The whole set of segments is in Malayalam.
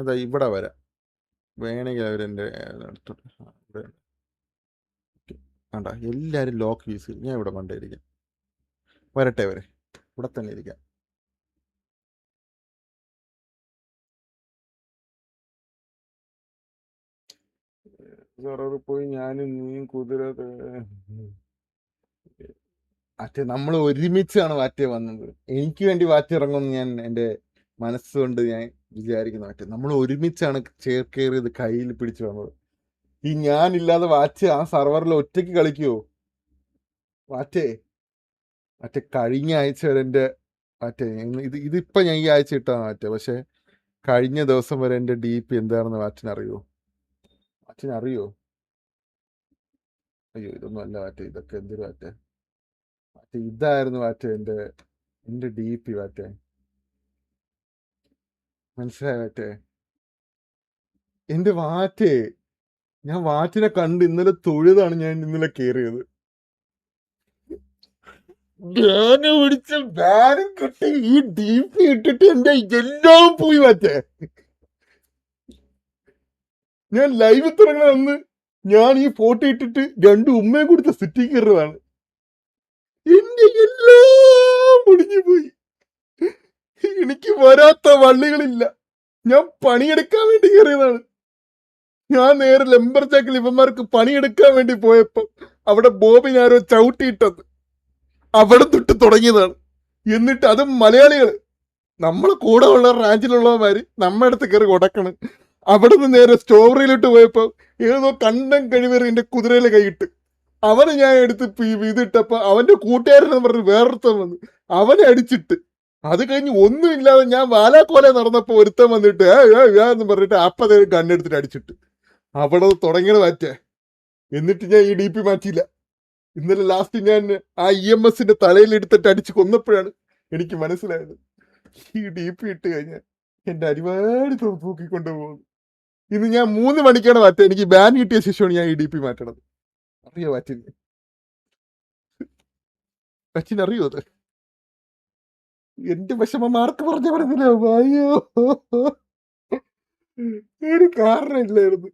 അതാ ഇവിടെ വരാം. വേണമെങ്കിൽ അവരെൻ്റെ അടുത്തോട്ട് ഇവിടെ വേണ്ട, എല്ലാവരും ലോക്ക് യൂസ് ചെയ്യും. ഞാൻ ഇവിടെ കൊണ്ടിരിക്കാം. വരട്ടെ അവരെ, ഇവിടെ തന്നെ ഇരിക്കാം. സെർവറിൽ പോയി ഞാനും നീയും കുതിര മറ്റേ നമ്മൾ ഒരുമിച്ചാണ് വാറ്റേ വന്നത്. എനിക്ക് വേണ്ടി വാറ്റ ഇറങ്ങുമെന്ന് ഞാൻ എൻ്റെ മനസ്സുകൊണ്ട് ഞാൻ വിചാരിക്കുന്നു. മറ്റേ നമ്മൾ ഒരുമിച്ചാണ് ചേർക്കേറിയത്, കയ്യിൽ പിടിച്ചു വന്നത്. ഈ ഞാനില്ലാതെ വാറ്റ ആ സർവറിൽ ഒറ്റയ്ക്ക് കളിക്കുവോ വാറ്റേ? മറ്റേ കഴിഞ്ഞ ആഴ്ച വരെ എൻ്റെ മറ്റേ ഇതിപ്പോ ഞാൻ ഈ ആഴ്ച ഇട്ടാണ് മാറ്റേ, പക്ഷെ കഴിഞ്ഞ ദിവസം വരെ എൻ്റെ DP എന്താണെന്ന് വാറ്റിനറിയോ? വാറ്റിനറിയോ? അയ്യോ, ഇതൊന്നും അല്ല വാറ്റേ, ഇതൊക്കെ എന്തൊരു വാറ്റേ? വാറ്റേ ഇതായിരുന്നു വാറ്റേ എൻ്റെ DP വാറ്റേ. മനസ്സിലായ വാറ്റേ? എന്റെ വാറ്റേ, ഞാൻ വാറ്റിനെ കണ്ട് ഇന്നലെ തൊഴുതാണ് ഞാൻ ഇന്നലെ കേറിയത്. ബാന് പിടിച്ച ബാനും കിട്ടി, ഈ DP ഇട്ടിട്ട് എന്റെ എല്ലാം പോയി വാറ്റേ. ഞാൻ ലൈവ് തുടങ്ങണ അന്ന് ഞാൻ ഈ ഫോട്ടോ ഇട്ടിട്ട് 2 ഉമ്മയെ കൊടുത്ത സിറ്റി കയറുന്നതാണ്. എന്റെ എല്ലാം മുടിഞ്ഞു പോയി. എനിക്ക് വരാത്ത വള്ളികളില്ല. ഞാൻ പണിയെടുക്കാൻ വേണ്ടി കയറിയതാണ്. ഞാൻ നേരെ ലെമ്പർചാക്കിൽ ഇവന്മാർക്ക് പണിയെടുക്കാൻ വേണ്ടി പോയപ്പോ അവിടെ ബോബിനാരോ ചവിട്ടിയിട്ടത് അവിടെ തൊട്ട് തുടങ്ങിയതാണ്. എന്നിട്ട് അതും മലയാളികള്, നമ്മളെ കൂടെ ഉള്ള റാഞ്ചിലുള്ളവന്മാര് നമ്മുടെ അടുത്ത് കയറി ഉടക്കണം. അവിടെ നിന്ന് നേരെ സ്റ്റോറിയിലോട്ട് പോയപ്പോ ഏതോ കണ്ടം കഴിവേറി എന്റെ കുതിരയിലെ കൈയിട്ട് അവന് ഞാൻ എടുത്ത് ഇതിട്ടപ്പോ അവന്റെ കൂട്ടുകാരനെന്ന് പറഞ്ഞ് വേറൊരുത്തൻ വന്ന് അവനെ അടിച്ചിട്ട്, അത് കഴിഞ്ഞ് ഒന്നുമില്ലാതെ ഞാൻ വാലാക്കോല നടന്നപ്പോ ഒരുത്തൻ വന്നിട്ട് എന്ന് പറഞ്ഞിട്ട് അപ്പതേ കണ്ണെടുത്തിട്ട് അടിച്ചിട്ട് അവിടെ തുടങ്ങിയത് മാറ്റേ. എന്നിട്ട് ഞാൻ ഈ DP മാറ്റിയില്ല. ഇന്നലെ ലാസ്റ്റ് ഞാൻ ആ EMSന്റെ തലയിൽ എടുത്തിട്ട് അടിച്ച് കൊന്നപ്പോഴാണ് എനിക്ക് മനസ്സിലായത് ഈ DP ഇട്ട് കഴിഞ്ഞാൽ എന്റെ അരിവാടി തൂക്കിക്കൊണ്ടു പോകുന്നു. ഇന്ന് ഞാൻ 3 മണിക്കാണ് മാറ്റുക. എനിക്ക് ബാൻ കിട്ടിയ ശേഷമാണ് ഞാൻ ഈ DP മാറ്റണത്. അറിയോ വാറ്റിന്? വാറ്റിനറിയോ അത്? എന്റെ വിഷമം മാർക്ക് പറഞ്ഞ പറഞ്ഞില്ല. അയ്യോ, ഒരു കാരണമില്ലായിരുന്നു.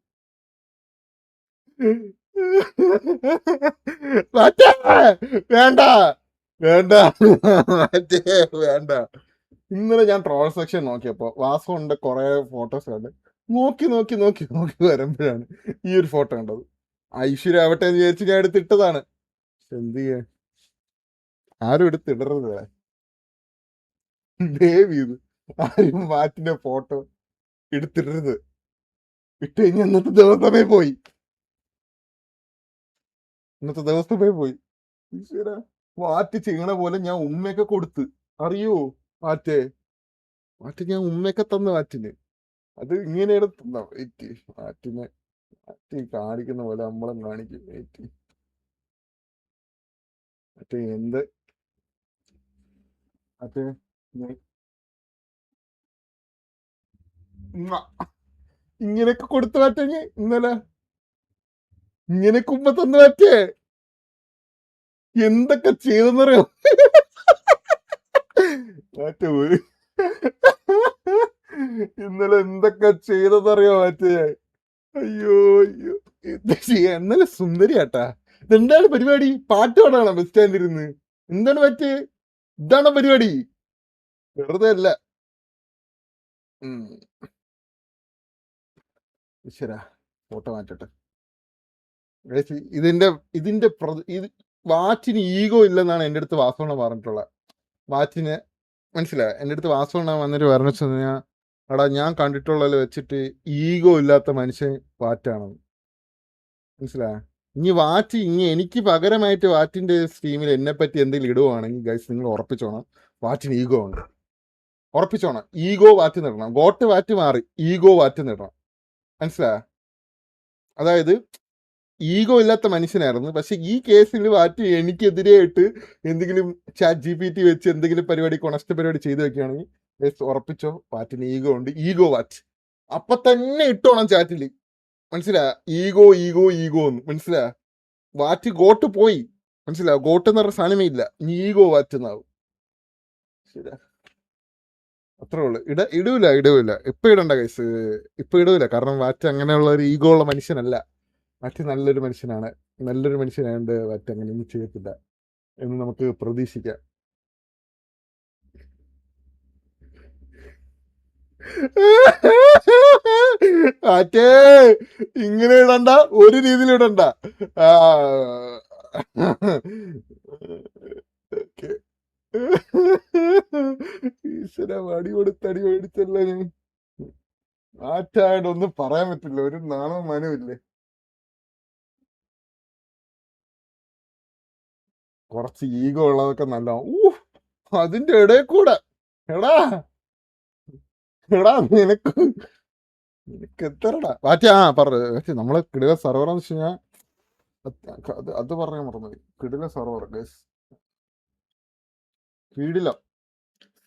വേണ്ട വേണ്ട വേണ്ട. ഇന്നലെ ഞാൻ ട്രോൾ സെക്ഷൻ നോക്കിയപ്പോ വാസുവിന്റെ കുറെ ഫോട്ടോസ് കണ്ട് നോക്കി നോക്കി നോക്കി നോക്കി വരുമ്പോഴാണ് ഈ ഒരു ഫോട്ടോ കണ്ടത്. ഐശ്വര്യ ആവട്ടെ എന്ന് വിചാരിച്ച് ഞാൻ എടുത്തിട്ടതാണ്. എന്ത് ചെയ്യാൻ, ആരും എടുത്തിടരുത്. ദയവ് ചെയ്ത് ആരും വാറ്റിന്റെ ഫോട്ടോ എടുത്തിടരുത്. ഇട്ട് കഴിഞ്ഞാൽ ഇന്നത്തെ ദിവസമേ പോയി. ഈശ്വര, വാറ്റ് ചെയ്യണ പോലെ ഞാൻ ഉമ്മയൊക്കെ കൊടുത്ത്, അറിയോ വാറ്റ് ഞാൻ ഉമ്മയൊക്കെ തന്ന വാറ്റിന്. അത് ഇങ്ങനെയാണ് തന്ന വെയിറ്റ്. വാറ്റിനെ കാണിക്കുന്ന പോലെ നമ്മളും കാണിക്കും. വെയിറ്റ് മറ്റേ എന്ത് മറ്റേ ഇങ്ങനെയൊക്കെ കൊടുത്തു മാറ്റേ. ഇന്നലെ ഇങ്ങനെയൊക്കെ ഉമ്മ തന്നു മാറ്റേ. എന്തൊക്കെ ചെയ്തെന്നറിയോ മാറ്റേ? ഇന്നലെ എന്തൊക്കെ ചെയ്തെന്നറിയോ മാറ്റേ? അയ്യോ അയ്യോ, എന്താ ചെയ്യാ? ഇന്നലെ സുന്ദരിയാട്ടാ. ഇതെന്താണ് പരിപാടി? പാട്ട് പാടാണോ ബസ് സ്റ്റാൻഡിരുന്ന്? എന്താണ് പറ്റേ? ഇതാണോ പരിപാടി? വെറുതെ അല്ല. ഈശ്വരാ, ഫോട്ടോ മാറ്റട്ടെ. ഇതിന്റെ വാച്ചിന് ഈഗോ ഇല്ലെന്നാണ് എൻ്റെ അടുത്ത് വാസവണ്ണ പറഞ്ഞിട്ടുള്ളത്. വാച്ചിന് മനസ്സിലായി. എൻ്റെ അടുത്ത് വാസവണ്ണ വന്നിട്ട് പറഞ്ഞു വെച്ച് കഴിഞ്ഞാൽ, എടാ ഞാൻ കണ്ടിട്ടുള്ളതിൽ വെച്ചിട്ട് ഈഗോ ഇല്ലാത്ത മനുഷ്യൻ വാറ്റാണെന്ന്. മനസ്സിലായ? ഇനി എനിക്ക് പകരമായിട്ട് വാറ്റിന്റെ സ്ട്രീമിൽ എന്നെ പറ്റി എന്തെങ്കിലും ഇടുവാണെങ്കിൽ ഗൈസ് നിങ്ങൾ ഉറപ്പിച്ചോണം, വാറ്റിന് ഈഗോ ഉണ്ട്. ഉറപ്പിച്ചോണം. ഈഗോ വാറ്റ് നിടണം. ഗോട്ട് വാറ്റ് മാറി ഈഗോ വാറ്റ് നിടണം. മനസ്സിലായ? അതായത് ഈഗോ ഇല്ലാത്ത മനുഷ്യനായിരുന്നു. പക്ഷെ ഈ കേസിൽ വാറ്റ് എനിക്കെതിരെയായിട്ട് എന്തെങ്കിലും ചാറ്റ് GPT വെച്ച് എന്തെങ്കിലും പരിപാടി കൊണസ്റ്റ് പരിപാടി ചെയ്തു വെക്കുകയാണെങ്കിൽ ഉറപ്പിച്ചോ, വാറ്റിന് ഈഗോ ഉണ്ട്. ഈഗോ വാറ്റ് അപ്പൊ തന്നെ ഇട്ടോണം ചാറ്റിൽ. മനസ്സിലാ? ഈഗോ ഈഗോ ഈഗോ എന്ന്. മനസ്സിലാ? വാറ്റ് ഗോട്ട് പോയി. മനസ്സിലാ? ഗോട്ട് എന്ന് പറഞ്ഞ സാധനമേ ഇല്ല. ഇനി ഈഗോ വാറ്റ് എന്നാവും. ശരിയാ? അത്രേ ഉള്ളു. ഇടൂല ഇപ്പൊ ഇടണ്ട കൈസ്, ഇപ്പൊ ഇടൂല. കാരണം വാറ്റ് അങ്ങനെയുള്ള ഒരു ഈഗോ ഉള്ള മനുഷ്യനല്ല. വാറ്റ് നല്ലൊരു മനുഷ്യനാണ്. നല്ലൊരു മനുഷ്യനായതുകൊണ്ട് വാറ്റ് അങ്ങനെയൊന്നും ചെയ്യത്തില്ല എന്ന് നമുക്ക് പ്രതീക്ഷിക്കാം. വാറ്റേ ഇങ്ങനെ ഇടണ്ട, ഒരു രീതിയിൽ ഇടണ്ട. ഈശ്വര അടി മേടിച്ചല്ലേ ഞാൻ. ആറ്റായിട്ടൊന്നും പറയാൻ പറ്റില്ല, ഒരു നാണവും മാനവും ഇല്ലേ. കുറച്ച് ഈഗോ ഉള്ളതൊക്കെ നല്ല. അതിന്റെ ഇടയിൽ കൂടെ എടാ നിനക്ക് എത്രടാ വാറ്റ. പറഞ്ഞു നമ്മള് കിടില സെർവർ എന്ന് വെച്ച് കഴിഞ്ഞാൽ അത് പറയാൻ മറന്നുപോയി. കിടില സെർവർ ഗൈസ്, കിടില.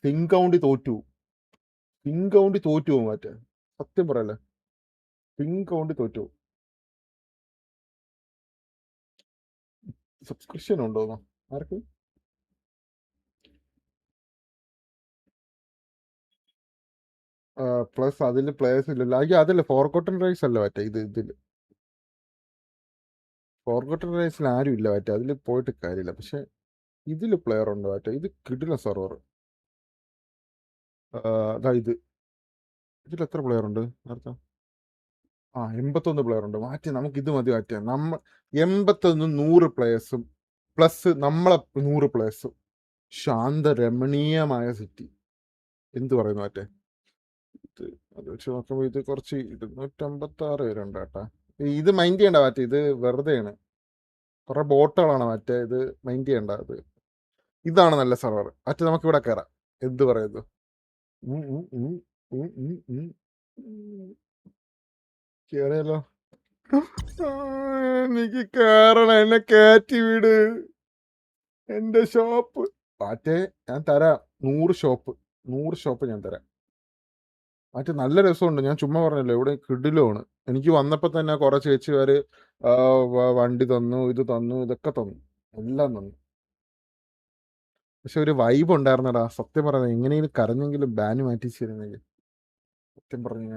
പിങ്കൗണ്ടി തോറ്റു പോകും മാറ്റ. സത്യം പറയല്ലേ, പിങ്കൗണ്ടി തോറ്റു. സബ്സ്ക്രിപ്ഷൻ ഉണ്ടോന്നോ ആർക്കും? പ്ലസ് അതിൽ പ്ലേയേഴ്സ് ഇല്ലല്ലോ. അതല്ലേ ഫോർഗോട്ടൺ റൈസ് അല്ല പറ്റ. ഇതിൽ ഫോർഗോട്ടൺ റൈസിൽ ആരും ഇല്ല പറ്റ. അതിൽ പോയിട്ട് കാര്യമില്ല. പക്ഷെ ഇതിൽ പ്ലെയർ ഉണ്ട് പറ്റ. ഇത് കിടില സെർവർ. ഇതിൽ എത്ര പ്ലെയർ ഉണ്ട് നേരത്തെ? 81 പ്ലെയർ ഉണ്ട്. മാറ്റി നമുക്ക് ഇത് മതി മാറ്റിയ. 81 100 പ്ലേയേഴ്സും പ്ലസ് നമ്മളെ 100 പ്ലേയേഴ്സും. ശാന്തരമണീയമായ സിറ്റി. എന്ത് പറയുന്നു മാറ്റേ? അത് വെച്ച് നോക്കുമ്പോ ഇത് കുറച്ച് 256 പേരുണ്ട് കേട്ടാ. ഇത് മൈൻഡ് ചെയ്യണ്ട മാറ്റേ, ഇത് വെറുതെയാണ്. കുറെ ബോട്ടുകളാണ് മറ്റേ. ഇത് മൈൻഡ് ചെയ്യണ്ട. അത് ഇതാണ് നല്ല സെർവർ മറ്റേ. നമുക്ക് ഇവിടെ കയറാം. എന്ത് പറയുന്നു? കേറിയല്ലോ. എനിക്ക് കേറണം, എന്നെ കയറ്റി വീട്. എന്റെ ഷോപ്പ് മാറ്റേ ഞാൻ തരാം. 100 ഷോപ്പ് ഞാൻ തരാം മാറ്റേ. നല്ല രസമുണ്ട്. ഞാൻ ചുമ്മാ പറഞ്ഞല്ലോ, ഇവിടെ കിടിലുമാണ്. എനിക്ക് വന്നപ്പോ തന്നെ കുറെ ചേച്ചിമാര് വണ്ടി തന്നു, ഇത് തന്നു, ഇതൊക്കെ തന്നു, എല്ലാം തന്നു. പക്ഷെ ഒരു വൈബ് ഉണ്ടായിരുന്നടാ. സത്യം പറഞ്ഞ എങ്ങനെയും കരഞ്ഞെങ്കിലും ബാന് മാറ്റിച്ചിരുന്നെങ്കിൽ. സത്യം പറഞ്ഞ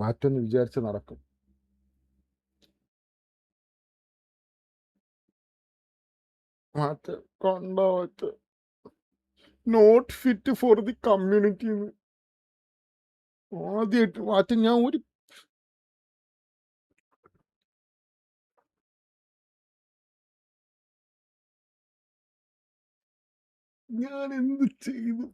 മാറ്റൊന്ന് വിചാരിച്ച് നടക്കും. മാറ്റ കണ്ടോ മാറ്റ not fit for the community. ആദ്യമായിട്ട് മാറ്റ ഞാൻ എന്ത് ചെയ്തു?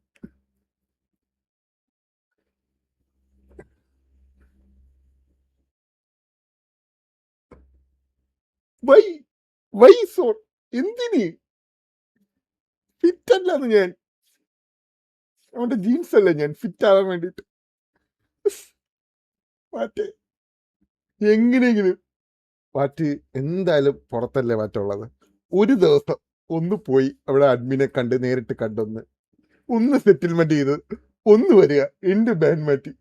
വൈ സോ എന്തിന് ഫിറ്റ് അല്ലാന്ന്? ഞാൻ അവന്റെ ജീൻസ് അല്ലേ ഞാൻ ഫിറ്റ് ആവാൻ വേണ്ടിട്ട്. മാറ്റേ എങ്ങനെയെങ്കിലും മാറ്റ് എന്തായാലും പുറത്തല്ലേ മാറ്റുള്ളത്. ഒരു ദിവസം ഒന്ന് പോയി അവിടെ അഡ്മിനെ കണ്ട് നേരിട്ട് ഒന്ന് സെറ്റിൽമെന്റ് ചെയ്ത് ഒന്ന് വരിക. എന്റെ ബാൻ മാറ്റി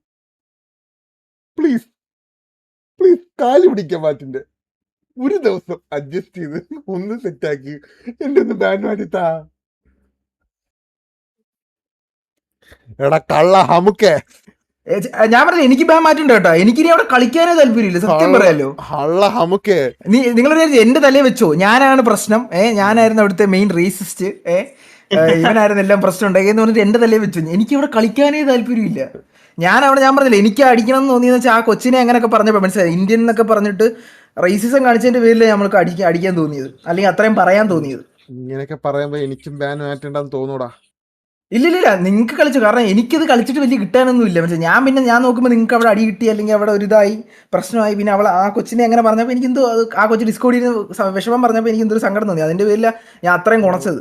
പ്ലീസ് കാല് പിടിക്കാൻ മാറ്റിന്റെ. ഒരു ദിവസം അഡ്ജസ്റ്റ് ചെയ്ത് ഒന്ന് സെറ്റാക്കി എന്റെ ഒന്ന് ബാൻ മാറ്റി താ. എടാ കള്ള ഹമുക്കേ, ഞാൻ പറഞ്ഞില്ല എനിക്ക് ബാൻ മാറ്റുണ്ട് കേട്ടോ. എനിക്കിനി അവിടെ കളിക്കാനേ താല്പര്യമില്ല, സത്യം പറയാലോ. നിങ്ങൾ എന്റെ തലേ വെച്ചോ, ഞാനാണ് പ്രശ്നം. ഞാനായിരുന്നു അവിടുത്തെ മെയിൻ റേസിസ്റ്റ്. ഇവനായിരുന്നു എല്ലാം പ്രശ്നം ഉണ്ടാക്കിയെന്ന് പറഞ്ഞിട്ട് എന്റെ തലേ വെച്ചു. എനിക്ക് ഇവിടെ കളിക്കാനേ താല്പര്യമില്ല. ഞാൻ പറഞ്ഞില്ല എനിക്ക് അടിക്കണം എന്ന് തോന്നിയെന്ന് വെച്ചാൽ ആ കൊച്ചിനെ അങ്ങനെയൊക്കെ പറഞ്ഞപ്പോ മനസ്സിലായി. ഇന്ത്യൻ എന്നൊക്കെ പറഞ്ഞിട്ട് റേസിസം കാണിച്ചതിന്റെ പേരിൽ നമ്മൾക്ക് അടിക്കാൻ തോന്നിയത്, അല്ലെങ്കിൽ അത്രയും പറയാൻ തോന്നിയത്. ഇങ്ങനെയൊക്കെ പറയുമ്പോ എനിക്കും ബാൻ മാറ്റണ്ടെന്ന് തോന്നൂടാ. ഇല്ലില്ല, നിങ്ങൾക്ക് കളിച്ചു. കാരണം എനിക്കത് കളിച്ചിട്ട് വലിയ കിട്ടാനൊന്നും ഇല്ല. പക്ഷേ ഞാൻ നോക്കുമ്പോൾ നിങ്ങൾക്ക് അവിടെ അടി കിട്ടി, അല്ലെങ്കിൽ അവിടെ ഒരു ഇതായി പ്രശ്നമായി. പിന്നെ അവൾ ആ കൊച്ചിനെ എങ്ങനെ പറഞ്ഞപ്പോൾ എനിക്കെന്തോ അത് ആ കൊച്ചു ഡിസ്കോഡിൽ വിഷമം പറഞ്ഞപ്പോൾ എനിക്ക് എന്തൊരു സങ്കടം തോന്നി. അതിന്റെ പേരില ഞാൻ അത്രയും കുണച്ചത്.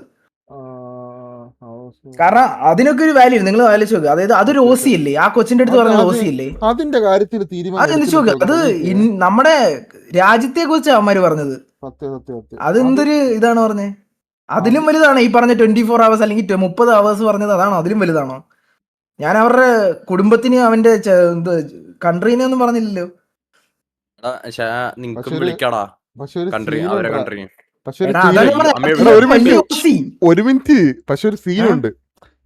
കാരണം അതിനൊക്കെ ഒരു വാല്യൂ നിങ്ങൾ ആലോചിച്ച് നോക്കുക. അതായത് അതൊരു ഓസി അല്ലേ, ആ കൊച്ചിന്റെ അടുത്ത് പറഞ്ഞ ഓസി അല്ലേ. അതിന്റെ കാര്യത്തിൽ അതെന്തിച്ചു നോക്കുക, അത് നമ്മുടെ രാജ്യത്തെ കുറിച്ച് അവന്മാര് പറഞ്ഞത്. അതെന്തൊരു ഇതാണ് പറഞ്ഞേ. അതിലും വലുതാണ് ഈ പറഞ്ഞ 24 hours അല്ലെങ്കിൽ 30 hours പറഞ്ഞത്. അതാണോ അതിലും വലുതാണോ? ഞാൻ അവരുടെ കുടുംബത്തിന് അവന്റെ കൺട്രീനെ ഒന്നും പറഞ്ഞില്ലല്ലോ. ഒരു മിനിറ്റ്, പക്ഷെ ഒരു സീനുണ്ട്.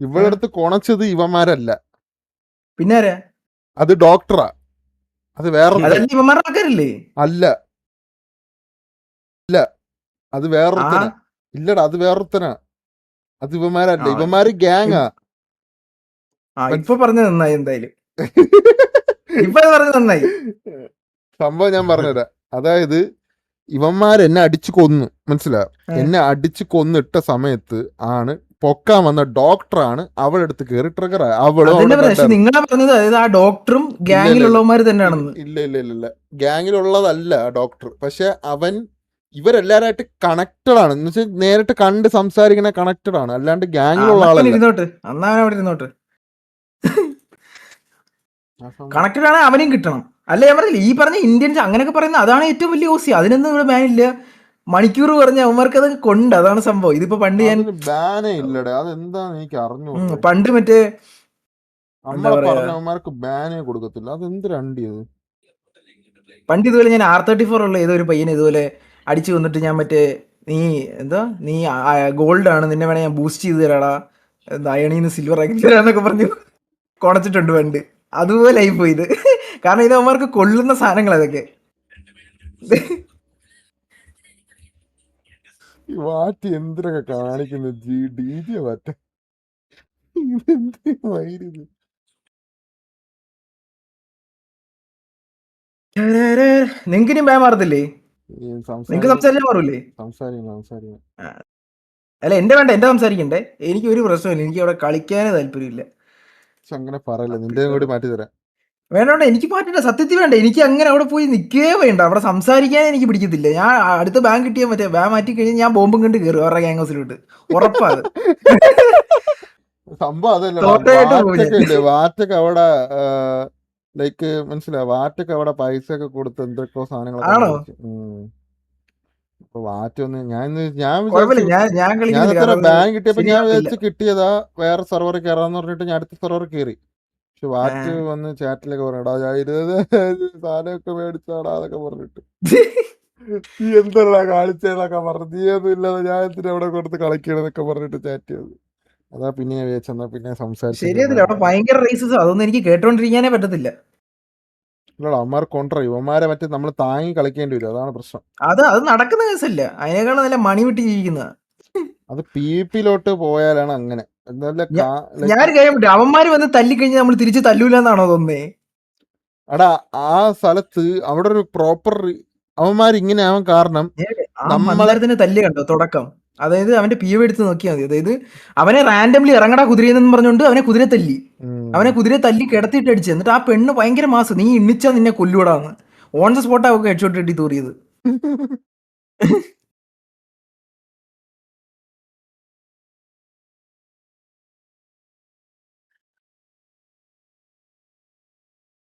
ഇവിടെ അടുത്ത് കൊണച്ചത് ഇവന്മാരല്ല, പിന്നെ ആരാ? അത് ഡോക്ടറാ, അത് വേറെ അതല്ല ഇവന്മാരുടെ ആൾക്കാരില്ലേ? അല്ല ഇല്ല, അത് വേറൊരുത്തനാ. ഇല്ലടാ, അത് വേറൊരുത്തനാ, അത് ഇവന്മാരല്ല, ഇവന്മാര് ഗ്യാങ്ങാ. ഇപ്പൊ പറഞ്ഞ നന്നായി, എന്തായാലും ഇപ്പൊ പറഞ്ഞ നന്നായി. സംഭവം ഞാൻ പറഞ്ഞുതരാം. അതായത് ഇവന്മാരെന്നെ അടിച്ചു കൊന്നു, മനസ്സിലായോ? എന്നെ അടിച്ചു കൊന്നിട്ട സമയത്ത് ആണ് പൊക്കാൻ വന്ന ഡോക്ടറാണ് അവളുടെ അടുത്ത് കയറി ട്രിഗർ ആയ. നിങ്ങളെ പറഞ്ഞത് അതായത് ആ ഡോക്ടറും ഗ്യാങ്ങിലുള്ളവന്മാര് തന്നെയാണെന്ന്. ഇല്ല ഇല്ല ഇല്ല ഇല്ല, ഗ്യാങ്ങിലുള്ളതല്ല ഡോക്ടർ. പക്ഷെ അവൻ ഇവരെല്ലാരായിട്ട് കണക്റ്റഡ് ആണ്, എന്ന് വെച്ചാൽ നേരിട്ട് കണ്ട് സംസാരിക്കണ കണക്റ്റഡ് ആണ്, അല്ലാണ്ട് ഗ്യാങ്ങിലുള്ള ആളല്ല. ഇരുന്നോട്ട് കണക്റ്റഡ് ആണ്, അവനും കിട്ടണം. അല്ല ഞാൻ പറഞ്ഞില്ല, ഈ പറഞ്ഞ ഇന്ത്യൻസ് അങ്ങനെയൊക്കെ പറയുന്നത് അതാണ് ഏറ്റവും വലിയ ഓസി. അതിനൊന്നും ഇവിടെ ബാൻ ഇല്ല. മണിക്കൂർ പറഞ്ഞ അവന്മാർക്ക് അത് കൊണ്ട്, അതാണ് സംഭവം. ഇതിപ്പോ പണ്ട് ഞാൻ ബാനേ ഇല്ലടേ, അതെന്താന്ന് എനിക്ക് അറിഞ്ഞു. പണ്ട് മറ്റേ നമ്മളെ പറഞ്ഞവന്മാർക്ക് ബാനേ കൊടുക്കത്തില്ല, അതെന്ത് രണ്ടിയത്. പണ്ട് ഇതുപോലെ ഞാൻ R34 ഉള്ള ഏതോ ഒരു പയ്യനെ ഇതുപോലെ അടിച്ചു വന്നിട്ട് ഞാൻ മറ്റേ നീ ഗോൾഡ് ആണ്, നിന്നെ വേണേ ഞാൻ ബൂസ്റ്റ് ചെയ്ത് തരാടാ, അയണീന്ന് സിൽവർ ആക്കി തരാന്നൊക്കെ പറഞ്ഞു കൊണച്ചിട്ടുണ്ട് പണ്ട്. അതുപോലെ ആയി പോയി ഇത്. കാരണം ഇത് അവന്മാർക്ക് കൊള്ളുന്ന സാധനങ്ങൾ അതൊക്കെ. വാറ്റ് എന്തിനൊക്കെ കാണിക്കുന്നു, DJ വാറ്റ നിങ്ങൾക്കിനും ബാൻ മാറത്തില്ലേ? നിങ്ങക്ക് സംസാരിച്ചാൽ മാറൂലേ? അല്ല എന്റെ വേണ്ട, എന്റെ സംസാരിക്കണ്ടേ. എനിക്ക് ഒരു പ്രശ്നമില്ല, എനിക്ക് അവിടെ കളിക്കാനേ താല്പര്യമില്ല. അങ്ങനെ പറയല്ല, നിന്റെ കൂടി മാറ്റി തരാം. വേണ്ട, എനിക്ക് മാറ്റില്ല, സത്യത്തിൽ വേണ്ട. എനിക്ക് അങ്ങനെ അവിടെ പോയി നിൽക്കേ വേണ്ട, അവിടെ സംസാരിക്കാൻ എനിക്ക് പിടിക്കത്തില്ല. ഞാൻ അടുത്ത ബാൻ കിട്ടിയാൽ മറ്റേ ബാൻ മാറ്റി കഴിഞ്ഞാൽ ഞാൻ ബോംബും കണ്ട് കയറും അവരുടെ ഗ്യാങ് ഹൗസിലോട്ട്, ഉറപ്പാണ്. സംഭവം അതല്ലേ, വാറ്റൊക്കെ അവിടെ ലൈക്ക് മനസ്സിലായി, വാറ്റൊക്കെ അവിടെ പൈസ ഒക്കെ കൊടുത്ത് എന്തൊക്കെയോ സാധനങ്ങളൊക്കെ. ഇപ്പൊ വാറ്റൊന്ന് ഞാൻ ബാങ്ക് കിട്ടിയപ്പോ ഞാൻ വിചാരിച്ച് കിട്ടിയതാ വേറെ സെർവർ കയറാന്ന് പറഞ്ഞിട്ട് ഞാൻ അടുത്ത സെർവർ കയറി. പക്ഷെ വാറ്റ് വന്ന് ചാറ്റിലൊക്കെ പറഞ്ഞടാ ഞാൻ 20 സാധനമൊക്കെ മേടിച്ചാടാ അതൊക്കെ പറഞ്ഞിട്ട് നീ എന്താ കാണിച്ചതൊക്കെ പറഞ്ഞു, നീ ഒന്നും ഇല്ലാതെ ഞാൻ എന്തിനാ അവിടെ കൊടുത്ത് കളിക്കണെന്നൊക്കെ പറഞ്ഞിട്ട് ചാറ്റ് ചെയ്തു. അതാ പിന്നെ ഞാൻ വിചാരിച്ചെന്നാ പിന്നെ ശരിയല്ല, അവിടെ ഭയങ്കര റേസസ്, അതൊന്നും എനിക്ക് കേട്ടോണ്ടിരിക്കാനേ പറ്റത്തില്ല. ഇവന്മാർ കൊണ്ടുവരും, ഇവന്മാരെ മറ്റേ നമ്മൾ താങ്ങി കളിക്കേണ്ടി വരും, അതാണ് പ്രശ്നം. അത് നടക്കുന്ന കേസല്ല, അതിനേക്കാളും നല്ല മണി വിട്ട് ജീവിക്കുന്ന. അത് PvPയിലോട്ട് പോയാലാണ് അങ്ങനെ. ഞാൻ കാര്യം അവന്മാര് വന്ന് തല്ലിക്കഴിഞ്ഞാൽ നമ്മൾ തിരിച്ച് തല്ലൂലെന്നാണോ തോന്നേ? എടാ ആ സ്ഥലത്ത് അവിടെ ഒരു പ്രോപ്പർ അവന്മാർ ഇങ്ങനെ ആവാൻ കാരണം നമ്മളതിന് തല്ല് കണ്ടോ തുടക്കം. അതായത് അവന്റെ PV എടുത്ത് നോക്കിയാൽ മതി. അതായത് അവനെ റാൻഡംലി ഇറങ്ങടാ കുതിരയെന്ന് പറഞ്ഞുകൊണ്ട് അവനെ കുതിര തല്ലി, അവനെ കുതിര തല്ലി കിടത്തിയിട്ട് അടിച്ചു. എന്നിട്ട് ആ പെണ്ണ് ഭയങ്കര മാസം, നീ ഇണ്ണിച്ചാ നിന്നെ കൊല്ലൂടാന്ന് ഓൺ ദ സ്പോട്ടാ ഒക്കെ ഹെഡ്ഷോട്ട് ഇട്ടി തൂറിയത്.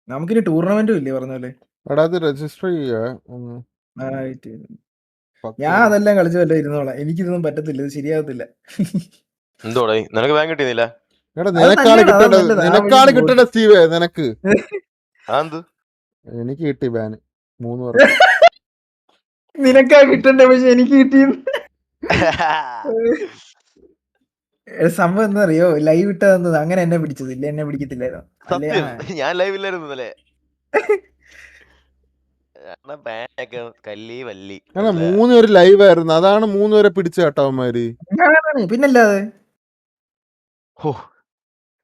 നമുക്കിനി ടൂർണമെന്റും ഇല്ലേ പറഞ്ഞ പോലെ. രജിസ്റ്റർ ഞാൻ അതെല്ലാം കളിച്ചല്ലോ ഇരുന്നോളാം, എനിക്കിതൊന്നും പറ്റത്തില്ല, ഇത് ശരിയാകത്തില്ല. എന്തോടാ നിനക്ക് ബാങ്ക് കിട്ടിയില്ല? നിനക്കാണ് കിട്ടേണ്ട സ്റ്റീവേ, നിനക്ക്. എനിക്ക് കിട്ടി ബാന് 3 വർഷം. നിനക്കാ കിട്ടണ്ടേ, പക്ഷെ എനിക്ക് കിട്ടി. സംഭവം എന്താ അറിയോ, ലൈവ് ഇട്ടത് അങ്ങനെ എന്നെ പിടിച്ചതില്ല, എന്നെ പിടിക്കത്തില്ലായിരുന്നു. ഞാൻ ലൈവില്ലായിരുന്നു ഇന്നലെ. 3 പേര് ലൈവ് ആയിരുന്നു, അതാണ് 3 പേരെ പിടിച്ച കേട്ടവന്മാര്. പിന്നല്ലാതെ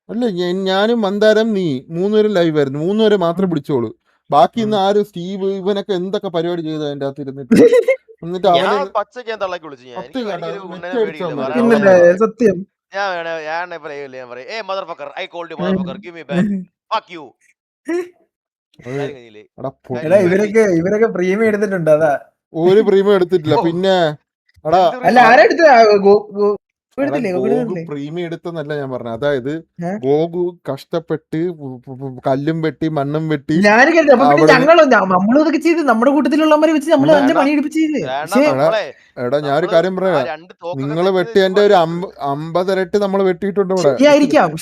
അല്ല ഞാനും മന്ദാരം നീ 3 പേരും ലൈവ് ആയിരുന്നു, 3 പേരെ മാത്രമേ പിടിച്ചോളൂ. ബാക്കി ഇന്ന് ആരും സ്റ്റീവ് ഇവനൊക്കെ എന്തൊക്കെ പരിപാടി ചെയ്തു അതിന്റെ അകത്ത് ഇരുന്നിട്ട്. എന്നിട്ട് സത്യം ഇവരൊക്കെ പ്രീമിയം എടുത്തിട്ടുണ്ട്. അതാ ഒരു പ്രീമിയം എടുത്തിട്ടില്ല. പിന്നെ അല്ല ആരാ എടുത്ത പ്രീമിയം എടുത്തെന്നല്ല ഞാൻ പറഞ്ഞത്. അതായത് ഗോകു കഷ്ടപ്പെട്ട് കല്ലും വെട്ടി മണ്ണും വെട്ടി നമ്മളതൊക്കെ ചെയ്ത് നമ്മുടെ കൂട്ടത്തിലുള്ളവരെ വെച്ച് നമ്മൾ നല്ല പണി എടുപ്പിച്ചത്. എടാ ഞാനൊരു കാര്യം പറയാം, നിങ്ങള് വെട്ടിയതിന്റെ ഒരു 50 ഇരട്ടി നമ്മൾ വെട്ടിയിട്ടുണ്ട് ഇവിടെ.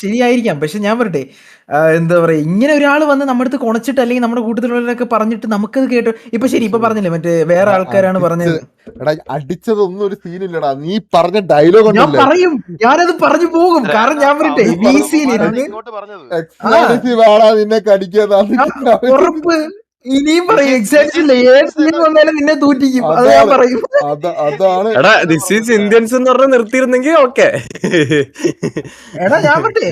ശരിയായിരിക്കാം. പക്ഷെ ഞാൻ പറയട്ടെ, എന്താ പറയാ, ഇങ്ങനെ ഒരാൾ വന്ന് നമ്മുടെ അടുത്ത് കുണച്ചിട്ട് അല്ലെങ്കിൽ നമ്മുടെ കൂട്ടത്തിലുള്ളവരൊക്കെ പറഞ്ഞിട്ട് നമുക്കത് കേട്ടോ. ഇപ്പൊ ശരി, ഇപ്പൊ പറഞ്ഞില്ലേ മറ്റേ വേറെ ആൾക്കാരാണ് പറഞ്ഞത്. എടാ അടിച്ചതൊന്നും ഒരു സീനില്ലടാ, നീ പറഞ്ഞ ഡയലോഗ് ഉണ്ടല്ലേ, പറയും, ഞാനത് പറഞ്ഞു പോകും. കാരണം ഞാൻ പറയട്ടെ VC-യിലിരുന്ന് ഇങ്ങോട്ട് പറഞ്ഞത് എക്സ്ക്ലൂസീവ് ആടാ നിന്നെ കടിക്കാതെ ഉറപ്പ് ഇനിയും പറയും. എക്സാക്ട് ഏത് സീൻ വന്നാലും നിന്നെ തൂറ്റിക്കും, അത് ഞാൻ അതാണ്. പറയും. അതാണ് എടാ ദിസ് ഈസ് ഇന്ത്യൻസ് എന്ന് പറഞ്ഞ് നിർത്തിയിരുന്നെങ്കിൽ ഓക്കെ. എടാ ഞാൻ പറട്ടെ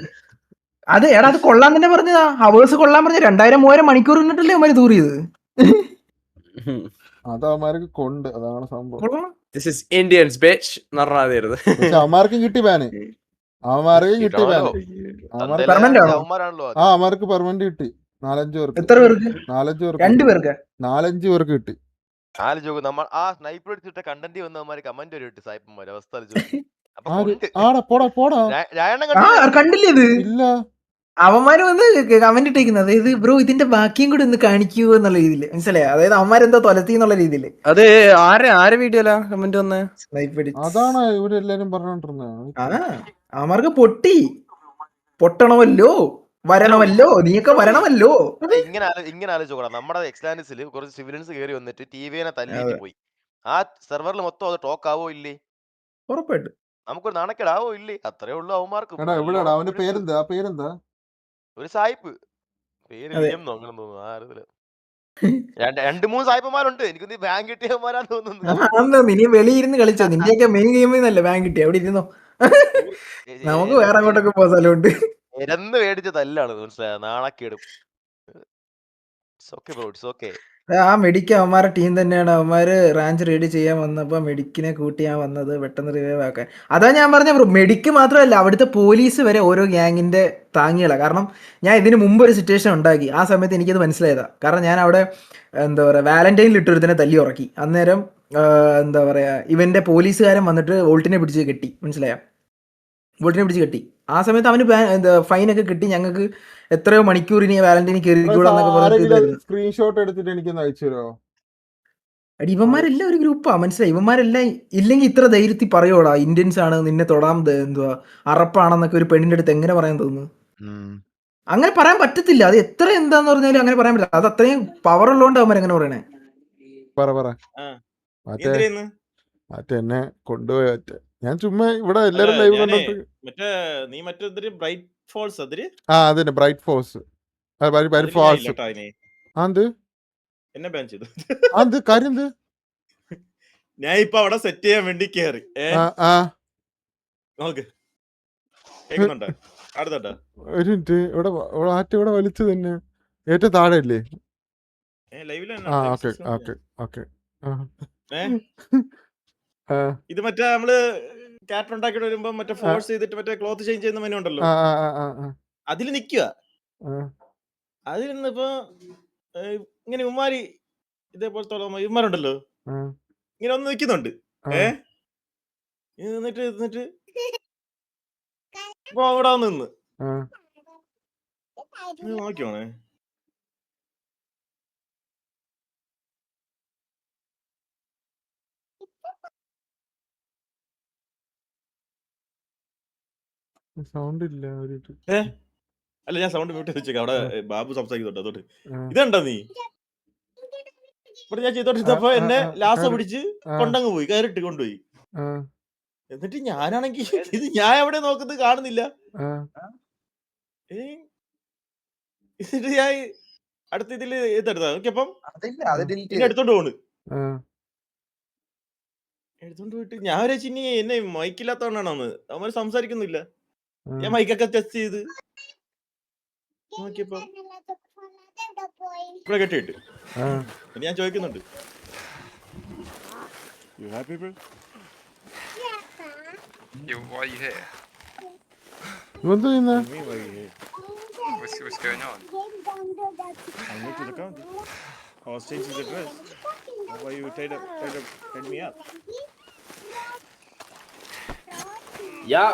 അത് എടാ അത് കൊള്ളാൻ തന്നെ പറഞ്ഞതാ. ഹവേഴ്സ് കൊള്ളാൻ പറഞ്ഞ 2000-3000 മണിക്കൂർ നിന്നിട്ടല്ലേ അവന്മാര് തൂറിയത്. അത് അവന്മാർക്ക് കൊണ്ട് അതാണ് സംഭവം. കൊള്ളാം. ദിസ് ഈസ് ഇന്ത്യൻസ് ബിച്ച് എന്ന് പറഞ്ഞാൽ പക്ഷെ അവന്മാർക്കും കിട്ടി ബാന്, അവന്മാർക്കും കിട്ടി ബാന്. Permanent ആണോ? അവന്മാരാണല്ലോ ആ അവന്മാർക്ക് പെർമനന്റ് കിട്ടി 4-5 പേർക്ക്. എത്ര പേർക്ക്? 4-5 പേർക്ക് 2 പേർക്ക്. 4-5 പേർക്ക് കിട്ടി. ആലോചിച്ച് നമ്മൾ ആ സ്നൈപ്പർ അടിച്ചിട്ട കണ്ടന്റ് വന്നവന്മാര് കമന്റ് ഒരു ഇട്ട് സായിപ്പന്മാര് അവസ്ഥ ആലോചിച്ച്. അപ്പൊ ആര്? കൊണ്ട്. ആടാ പോടാ രായണ്ണൻ ആ കണ്ടില്ലേ? കണ്ടില്ലേ ഇത്? ഇല്ല. അവന്മാര് വന്ന് കമന്റ് ഇട്ടേക്കുന്നത്, അതായത് ബ്രോ ഇതിന്റെ ബാക്കിയും കൂടി ഒന്ന് കാണിക്കൂ എന്നുള്ള രീതിയിൽ, മനസ്സിലായോ? അതായത് അവന്മാരെന്തോ തൊലത്തി എന്നുള്ള രീതിയിൽ. അത് ആരെ വീഡിയോലാ കമന്റ് വന്നേ? അതാണ് ഇവരെല്ലാരും പറഞ്ഞോണ്ടിരുന്നത്. അവന്മാർക്ക് പൊട്ടണമല്ലോ, വരണമല്ലോ, നീയൊക്കെ വരണമല്ലോ. ഇങ്ങനെ ആലോചിച്ചോടാ, നമ്മുടെ എക്സ്ലാൻഡിസിൽ കുറച്ച് സിവിലിയൻസ് കയറി വന്നിട്ട് ടിവിനെ തല്ലിയിട്ട് പോയി. ആ സെർവറിൽ മൊത്തം അത് ടോക്ക് ആവോ ഇല്ലേ? ഉറപ്പായിട്ട് നമുക്കൊരു നാണക്കേടാവോ ഇല്ലേ? അത്രേ ഉള്ളൂ അവന്മാർക്ക്. എടാ എവിടെയാടാ അവന്റെ പേരെന്താ? ഒരു സായിപ്പ് പേര് അതെ. വിളിയം അങ്ങനെ തോന്നുന്നു. ആരതില് 2-3 സായിപ്പന്മാരുണ്ട്. എനിക്കൊന്ന് ബാങ്ക് കിട്ടിയവന്മാരാന്ന് തോന്നുന്നു. നീ വെളിയിരുന്ന് കളിച്ചോ, നിന്റെയൊക്കെ മെയിൻ ഗെയിമിൽ നിന്നല്ലേ ബാങ്ക് കിട്ടി, അവിടെ ഇരുന്നോ. നമുക്ക് വേറെ അങ്ങോട്ടൊക്കെ പോകാൻ സ്ഥലമുണ്ട്. ഇരന്ന് മേടിച്ച തല്ലാണ്, മനസ്സിലായ നാണക്കേടും. ഓക്കെ. ആ മെഡിക്ക് അവന്മാരുടെ ടീം തന്നെയാണ്. അവന്മാര് റാഞ്ച് റെഡി ചെയ്യാൻ വന്നപ്പോ മെഡിക്കിനെ കൂട്ടിയാ വന്നത്, പെട്ടെന്ന് റിവൈവ് ആക്കാൻ. അതാ ഞാൻ പറഞ്ഞ ബ്രോ, മെഡിക്ക് മാത്രമല്ല അവിടുത്തെ പോലീസ് വരെ ഓരോ ഗ്യാങ്ങിന്റെ താങ്ങികളാണ്. കാരണം ഞാൻ ഇതിന് മുമ്പ് ഒരു സിറ്റുവേഷൻ ഉണ്ടാക്കി, ആ സമയത്ത് എനിക്കത് മനസ്സിലായതാ. കാരണം ഞാൻ അവിടെ എന്താ പറയുക വാലന്റൈനിൽ ഇട്ടൊരുത്തിനെ തല്ലി ഉറക്കി. അന്നേരം എന്താ പറയാ ഇവന്റെ പോലീസുകാരൻ വന്നിട്ട് വോൾട്ടിനെ പിടിച്ച് കെട്ടി, മനസ്സിലായ? വോൾട്ടിനെ പിടിച്ച് കെട്ടി. ആ സമയത്ത് അവന് ഫൈനൊക്കെ കിട്ടി. ഞങ്ങൾക്ക് എത്രയോ മണിക്കൂറിന് വാലന്റൈനി കയറിക്കൂടാന്നൊക്കെ പറഞ്ഞിട്ട് സ്ക്രീൻഷോട്ട് എടുത്തിട്ട് എനിക്കൊന്ന് അയച്ചു തരുമോ? അടി ഇവന്മാരെല്ലാം ഒരു ഗ്രൂപ്പാ, മനസ്സിലായി? ഇവന്മാരെല്ലാം ഇല്ലെങ്കിൽ ഇത്ര ധൈര്യത്തിൽ പറയോടാ ഇന്ത്യൻസ് ആണ് നിന്നെ തൊടാൻ എന്തുവാ അറപ്പാണെന്നൊക്കെ ഒരു പെണ്ണിന്റെ അടുത്ത് എങ്ങനെ പറയാൻ തോന്നുന്നു? അങ്ങനെ പറയാൻ പറ്റത്തില്ല. അത് എത്ര എന്താന്ന് പറഞ്ഞാലും അങ്ങനെ പറയാൻ പറ്റില്ല. അത് അത്രയും പവർ ഉള്ളതുകൊണ്ട് അവന്മാർ എങ്ങനെ പറയണേ? പറ മറ്റേ എന്നെ കൊണ്ടുപോയ ഞാൻ ചുമ്മാ ഇവിടെ എല്ലാരും ലൈവ് കണ്ടിട്ട് ബ്രൈറ്റ് ഫോൾസ് അതിന് ബ്രൈറ്റ് ഫോഴ്സ് എന്നെ ബാൻ ചെയ്തു. കാര്യം ഞാൻ ഇപ്പൊ അവിടെ സെറ്റ് ചെയ്യാൻ വേണ്ടി കേറി നോക്ക് കേൾക്കുന്നുണ്ടോ? അടുത്തോട്ടാ ഒരു മിനിറ്റ്. ഇവിടെ വലിച്ചു തന്നെ ഏറ്റവും താഴെ ഇല്ലേ? ഇത് മറ്റേ നമ്മള് ക്യാരക്ടർ ഉണ്ടാക്കിട്ട് വരുമ്പോ മറ്റേ ഫോഴ്സ് ചെയ്തിട്ട് മറ്റേ ക്ലോത്ത് ചേഞ്ച് ചെയ്യുന്ന മെനു ഉണ്ടല്ലോ, അതിൽ നിക്കുക. അതിൽ നിന്നിപ്പോ ഇങ്ങനെ ഉമ്മാരി ഇതേപോലത്തെ ഇവന്മാരുണ്ടല്ലോ ഇങ്ങനെ ഒന്ന് നിക്കുന്നുണ്ട്. എന്നിട്ട് ഇപ്പൊ അവിടെ നിന്ന് നോക്കിയോണേ. സൗണ്ട് ഇല്ല. അല്ല ഞാൻ സൗണ്ട് മ്യൂട്ട് വെച്ചേക്കാം, അവിടെ ബാബു സംസാരിക്കുന്നുണ്ട്. അതോട്ട് ഇതെന്താ നീ ഇവിടെ ഞാൻ ചെയ്തോണ്ടിരുന്നപ്പോ എന്നെ ലാസ പിടിച്ച് കൊണ്ടങ്ങ് പോയി, കയറിട്ട് കൊണ്ടുപോയി. എന്നിട്ട് ഞാനാണെങ്കി ഇത് ഞാൻ എവിടെ നോക്കുന്നത് കാണുന്നില്ല. എന്നിട്ട് ഞാൻ അടുത്ത ഇതില് ഇതെടുത്താ നോക്കിയപ്പം എടുത്തോണ്ട് പോണ്. എടുത്തോണ്ട് പോയിട്ട് ഞാൻ ഒരു ചിന്നി എന്നെ മൈക്കില്ലാത്തോണ്ടാണെന്ന് അവന്മാര് സംസാരിക്കുന്നില്ല. ഞാൻ മൈക്കൊക്കെ ടെസ്റ്റ് ചെയ്ത് നോക്കിയപ്പോ ഇവിടെ കെട്ടിയിട്ട് ഞാൻ ചോദിക്കുന്നുണ്ട് What's going on? I went to the county. I was changing the dress. Why you tied me up? Yeah.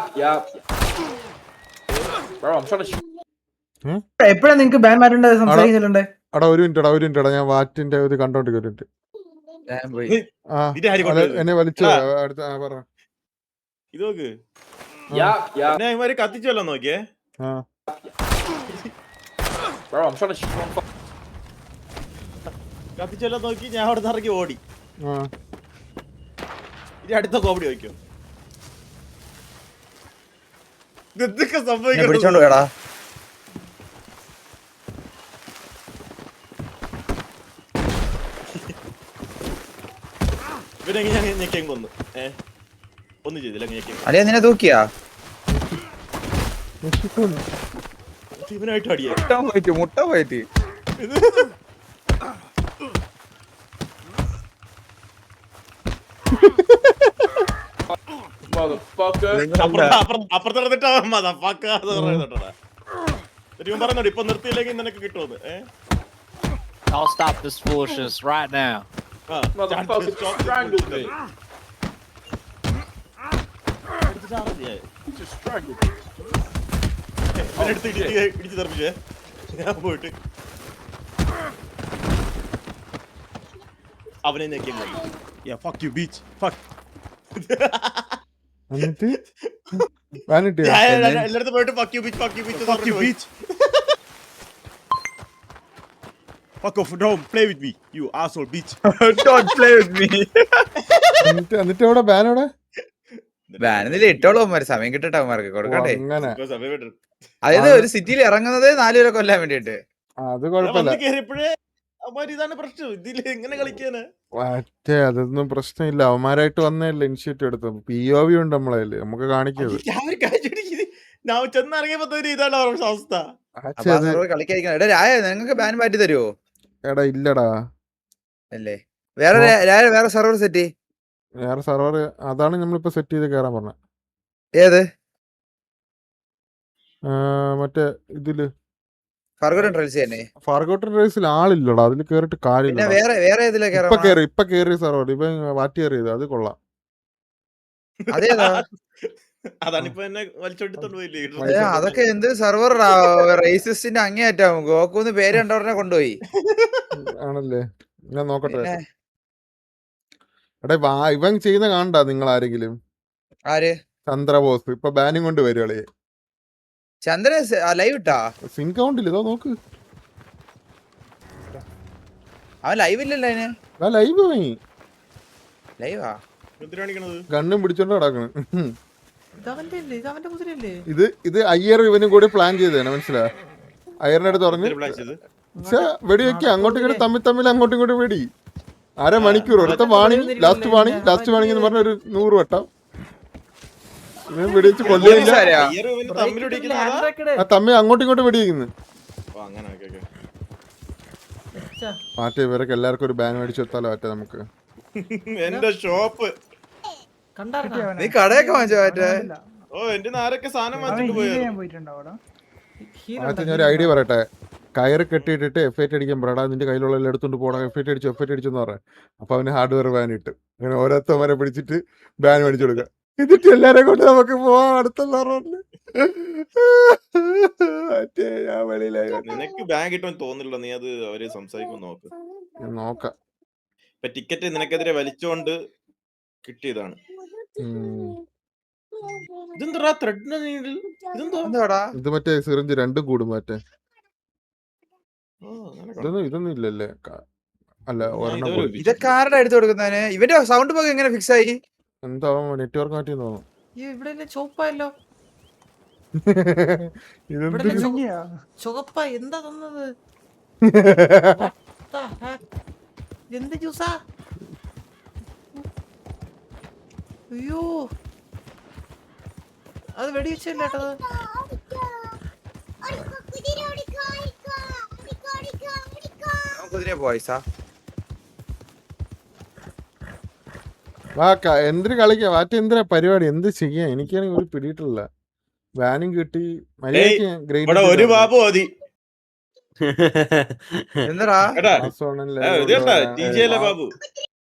Bro, I'm trying to shoot. എപ്പോഴാ നിങ്ങക്ക് ബാൻ മാറ്റുണ്ടേ സംസാരിക്കുന്നുണ്ടേ? ഒരു മിനിറ്റ് ഞാൻ വാറ്റിന്റെ ഇത് കണ്ടോണ്ടിരിക്കുന്നുണ്ട്. എന്നെ വലിച്ചു പറ. ഇത് നോക്ക്, ഇവര് കത്തിച്ചല്ലോ നോക്കിയേ. കത്തിച്ചല്ലോ നോക്കി ഞാൻ അവിടെ നിന്ന് ഇറങ്ങി ഓടി. ഇനി അടുത്ത കോമഡി നോക്കിയോ? ഇതൊക്കെ എന്നെ സംഭവിക്കുന്നത് പിടിച്ചോണ്ട് പോയടാ. ഇവനെ ഞാൻ ഞെക്കിയും കൊന്നു. ഒന്നും ചെയ്തില്ല, ഞെക്കിയും അളിയ നിന്നെ തൂക്കിയാ? ഇവനായിട്ട് അടിയാ. മുട്ട പോയിട്ട് അപ്പുറത്ത് നടന്നിട്ട് പറയുന്നുണ്ട് ഇപ്പൊ നിർത്തിയില്ലെങ്കിൽ നിനക്ക് കിട്ടുമെന്ന്. I'll stop this foolishness right now. ഇടിച്ചു തെറിപ്പിച്ചേ ഞാൻ പോയിട്ട് അവനെ ഞെക്കിയും കൊന്നു. Yeah, fuck you, bitch. Fuck. എന്നിട്ട് വാനിട്ടിയോ? എല്ലായിടത്തും പോയിട്ട് fuck you, bitch, fuck you, bitch, fuck you, bitch. Fuck off, don't play with me, you asshole, bitch. Don't play with me. എന്നിട്ട് എവിടെ ബാൻ എവിടെ? ബാനിൽ ഇട്ടോളൂ അവന്മാര്, സമയം കിട്ടട്ടെ അവന്മാർക്ക് കൊടുക്കട്ടെ. അങ്ങനെ അതായത് ഒരു സിറ്റിയിൽ ഇറങ്ങുന്നത് 4 പേരെ കൊല്ലാൻ വേണ്ടിട്ട്. അത് കുഴപ്പമില്ല. കേറിയപ്പോഴേ അവന്മാര് ഇതാണ് പ്രശ്നം, ഇതില് എങ്ങനെ കളിക്കാന്? മറ്റേ അതൊന്നും പ്രശ്നമില്ല, അവന്മാരായിട്ട് വന്നതല്ലേ ഇനിഷ്യേറ്റീവ് എടുത്തത്. POV ഉണ്ട് നമ്മളതില്, നമുക്ക് കാണിക്കത്. ഞാൻ ചെന്നിറങ്ങിയപ്പോ ഇതാണ് അവരുടെ അവസ്ഥ. കളിക്കാതിരിക്കണം. എടാ രായ നിങ്ങൾക്ക് ബാൻ മാറ്റി തരുമോ? എടാ ഇല്ലടാ, അല്ലേ വേറെ വേറെ സെർവർ സെറ്റ്. വേറെ സെർവർ അതാണ് നമ്മളിപ്പോ സെറ്റ് ചെയ്ത് കയറാൻ പറഞ്ഞ. ഏത്? മറ്റേ ഇതില് ഫർഗോട്ടൻ ട്രയൽസ് തന്നെ. ഫർഗോട്ടൻ റേസിൽ ആളില്ലടാ, അതിൽ കേറിട്ട് പിന്നെ കാര്യമില്ല. വേറെ ഏതിലാ ഇപ്പൊ കേറിയ സെർവർ ഇപ്പൊ മാറ്റി കയറിയത്, അത് കൊള്ളാം. അതേതാ? അതാണിപ്പോ എന്നെ വലിച്ചോണ്ടിത്തോണ്ട് പോയില്ലേ. അതൊക്കെ എന്ത് സെർവർ റേസിസ്റ്റിന്റെ അങ്ങേയറ്റാവും. ഗോക്കുന്ന് പേര് കണ്ടവരനെ കൊണ്ടുപോയി. ആണല്ലേ, ഞാൻ നോക്കട്ടെ. എടാ ഇവൻ ചെയ്യുന്ന കാണണ്ട നിങ്ങൾ ആരെങ്കിലും? ആര്? ചന്ദ്രബോസ് ഇപ്പൊ ബാനും കൊണ്ട് വരുവളേ. ചന്ദ്രൻ ലൈവ് ഇട്ടാ? സിൻ കൗണ്ടില്ല, ഇതോ നോക്ക്. അവൻ ലൈവ് ഇല്ലല്ലോ അതിന്. ലൈവ് വാങ്ങി ലൈവാ? ഗണ്ണും പിടിച്ചോണ്ട് നടക്കണ്. ഇത് അയ്യർ ഇവനും കൂടി പ്ലാൻ ചെയ്തതാണ്, മനസ്സിലാ? അയ്യറിന്റെ അടുത്ത് പറഞ്ഞു വെടി വെക്ക, അങ്ങോട്ടും ഇങ്ങോട്ട് തമ്മിൽ അങ്ങോട്ടും ഇങ്ങോട്ടും വെടി. 1/2 മണിക്കൂർ ഒരുത്ത വാണിങ്, ലാസ്റ്റ് വാണിങ് എന്ന് പറഞ്ഞ ഒരു 100 വട്ടം ഇവൻ വെടിവെച്ച് കൊല്ലുന്നില്ല. തമ്മി അങ്ങോട്ടും ഇങ്ങോട്ടും വെടിവെക്കുന്നു. മാറ്റേ ഇവരൊക്കെ എല്ലാവർക്കും ഒരു ബാൻ മേടിച്ചു കൊടുത്താലോ മറ്റേ നമുക്ക്. എന്റെ ഷോപ്പ് നീ കടയൊക്കെ വാങ്ങിച്ചോ മറ്റേ? എന്റെ ആരൊക്കെ സാധനം വാങ്ങിച്ചിട്ട് പോയത്. ആദ്യം ഞാൻ ഒരു ഐഡിയ പറയട്ടെ. കയറ് കെട്ടിയിട്ടിട്ട് F8 അടിക്കാൻ പറയടാ, നിന്റെ കയ്യിലുള്ള എടുത്തോണ്ട് പോകണം. F8 അടിച്ചെന്ന് പറയാം. അപ്പൊ അവന് ഹാർഡ്വെയർ ബാൻ ഇട്ട് അങ്ങനെ ഓരോരുത്തവരെ പിടിച്ചിട്ട് ബാൻ മേടിച്ചു കൊടുക്കുക. എന്നിട്ട് എല്ലാരെ കൊണ്ട് നമുക്ക് പോവാം അടുത്ത സെർവറില്. മറ്റേ ഞാൻ വെളിയിലായി. നിനക്ക് ബാഗ് കിട്ടുമെന്ന് തോന്നില്ല, നീ അത് അവര് സംസാരിക്കും നോക്ക്. നോക്കാം. ഇപ്പൊ ടിക്കറ്റ് നിനക്കെതിരെ വലിച്ചോണ്ട് കിട്ടിയതാണ്. ഇതെന്താ ത്രെഡിന്റെ നീഡിൽ? ഇതെന്താ? ഇത് മറ്റേ സിറിഞ്ച് രണ്ടും കൂടും മറ്റേ. ഇതൊന്നും ഇല്ലല്ലേ? അല്ല ഒരെണ്ണം. ഇതൊക്കെ ആരുടെ എടുത്തു കൊടുക്കുന്നതിന്? ഇവന്റെ സൗണ്ട് ബഗ് എങ്ങനെ ഫിക്സ് ആയി? എന്താ നെറ്റ്വർക്ക് മാറ്റി തോന്നുന്നു. എന്ത് ജ്യൂസാ? അയ്യോ, അത് വെടിവെച്ചല്ലേ കേട്ടത്. എന്തിനു കളിക്കാ മാറ്റ, എന്തിനാ പരിപാടി, എന്ത് ചെയ്യാ? എനിക്കാണെങ്കിൽ ഒരു പിടിയിട്ടില്ല. ബാനും കിട്ടി, ഒരു ബാബു മതി.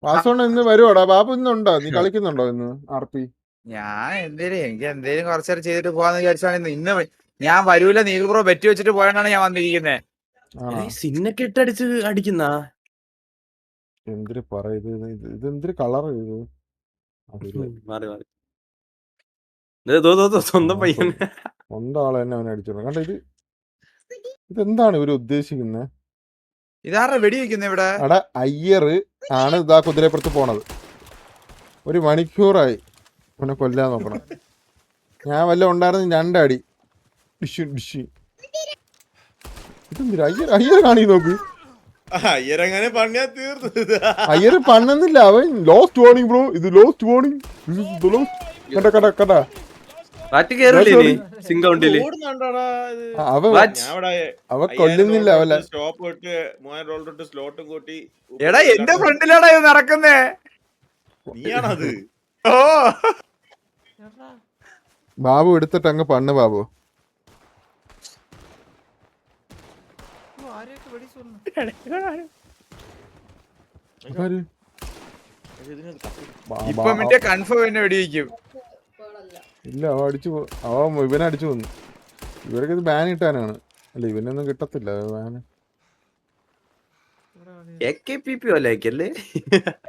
വാസോണ് ഇന്ന് വരുവാടാ ബാബു? ഇന്നുണ്ടോ? നീ കളിക്കുന്നുണ്ടോ ഇന്ന് RP? ഞാൻ എനിക്ക് എന്തേലും കുറച്ചേരം ചെയ്തിട്ട് പോവാന്ന് വിചാരിച്ചാണ്. ഇന്ന് ഞാൻ വരൂല, നീൽ ബ്രോ ബെറ്റ് വെച്ചിട്ട് പോയാണ് ഞാൻ വന്നിരിക്കുന്നേ. സിന്നൊക്കെ ഇട്ടടിച്ച് അടിക്കുന്ന എന്തിനു പറയുന്നത്? ഇതെന്തൊരു കളർ ഇത്? സ്വന്തം പയ്യൻ സ്വന്തം ആളെ തന്നെ അവനെ അടിച്ചോളൂ. കണ്ട ഇതെന്താണ് ഇവര് ഉദ്ദേശിക്കുന്നത്? ഇതാരുടെ വെടി വെക്കുന്ന ഇവിടെ? അവിടെ അയ്യർ ആണ് ഇതാ കുതിരപ്പുറത്ത് പോണത്. 1 മണിക്കൂറായി അവനെ കൊല്ലാൻ നോക്കണം. ഞാൻ വല്ല ഉണ്ടായിരുന്നു രണ്ടടി ഡിഷ് ഡിഷ്. ഇതെന്തിനാ അയ്യർ കാണി നോക്ക്. അയ്യരങ്ങനെ പണിയാ തീർന്നു. അയ്യർ പണ്ണുന്നില്ല, അവൻ ലോസ്റ്റ് വാർണിംഗ് ബ്രോ. ഇത് ലോസ്റ്റ് വാർണിംഗ്. കണ്ട കണ്ട കണ്ട മാറ്റി കേറില്ലേ സിംഗൗണ്ടില് ഓടുന്നുണ്ടോടാ ഇത്? അവ ഞാൻ ഇവിടെ അവ കൊല്ലുന്നില്ല അവല. സ്റ്റോപ്പ് ഇട്ട് 3000 ഡോളർ ഇട്ട് സ്ലോട്ടും കൂട്ടി. എടാ എന്റെ ഫ്രണ്ടിലാടാ ഇത് നടക്കുന്നേ. നീയാണത്? ഓ ബാബു എടുത്തിട്ട് അങ്ങ് പണ്ണ് ബാബു. ആരെയൊക്കെ വെടി സുന്നു. ആര്? ഇപ്പൊ മറ്റേ കൺഫേം എന്നെ വെടിവെക്കും. ഇല്ല, അവ അടിച്ചു അവ ഇവനെ അടിച്ചു വന്നു. ഇവരൊക്കെ ഇത് ബാൻ ഇട്ടാനാണ്. അല്ല ഇവനൊന്നും കിട്ടത്തില്ല ബാൻ. AKPP അല്ലേ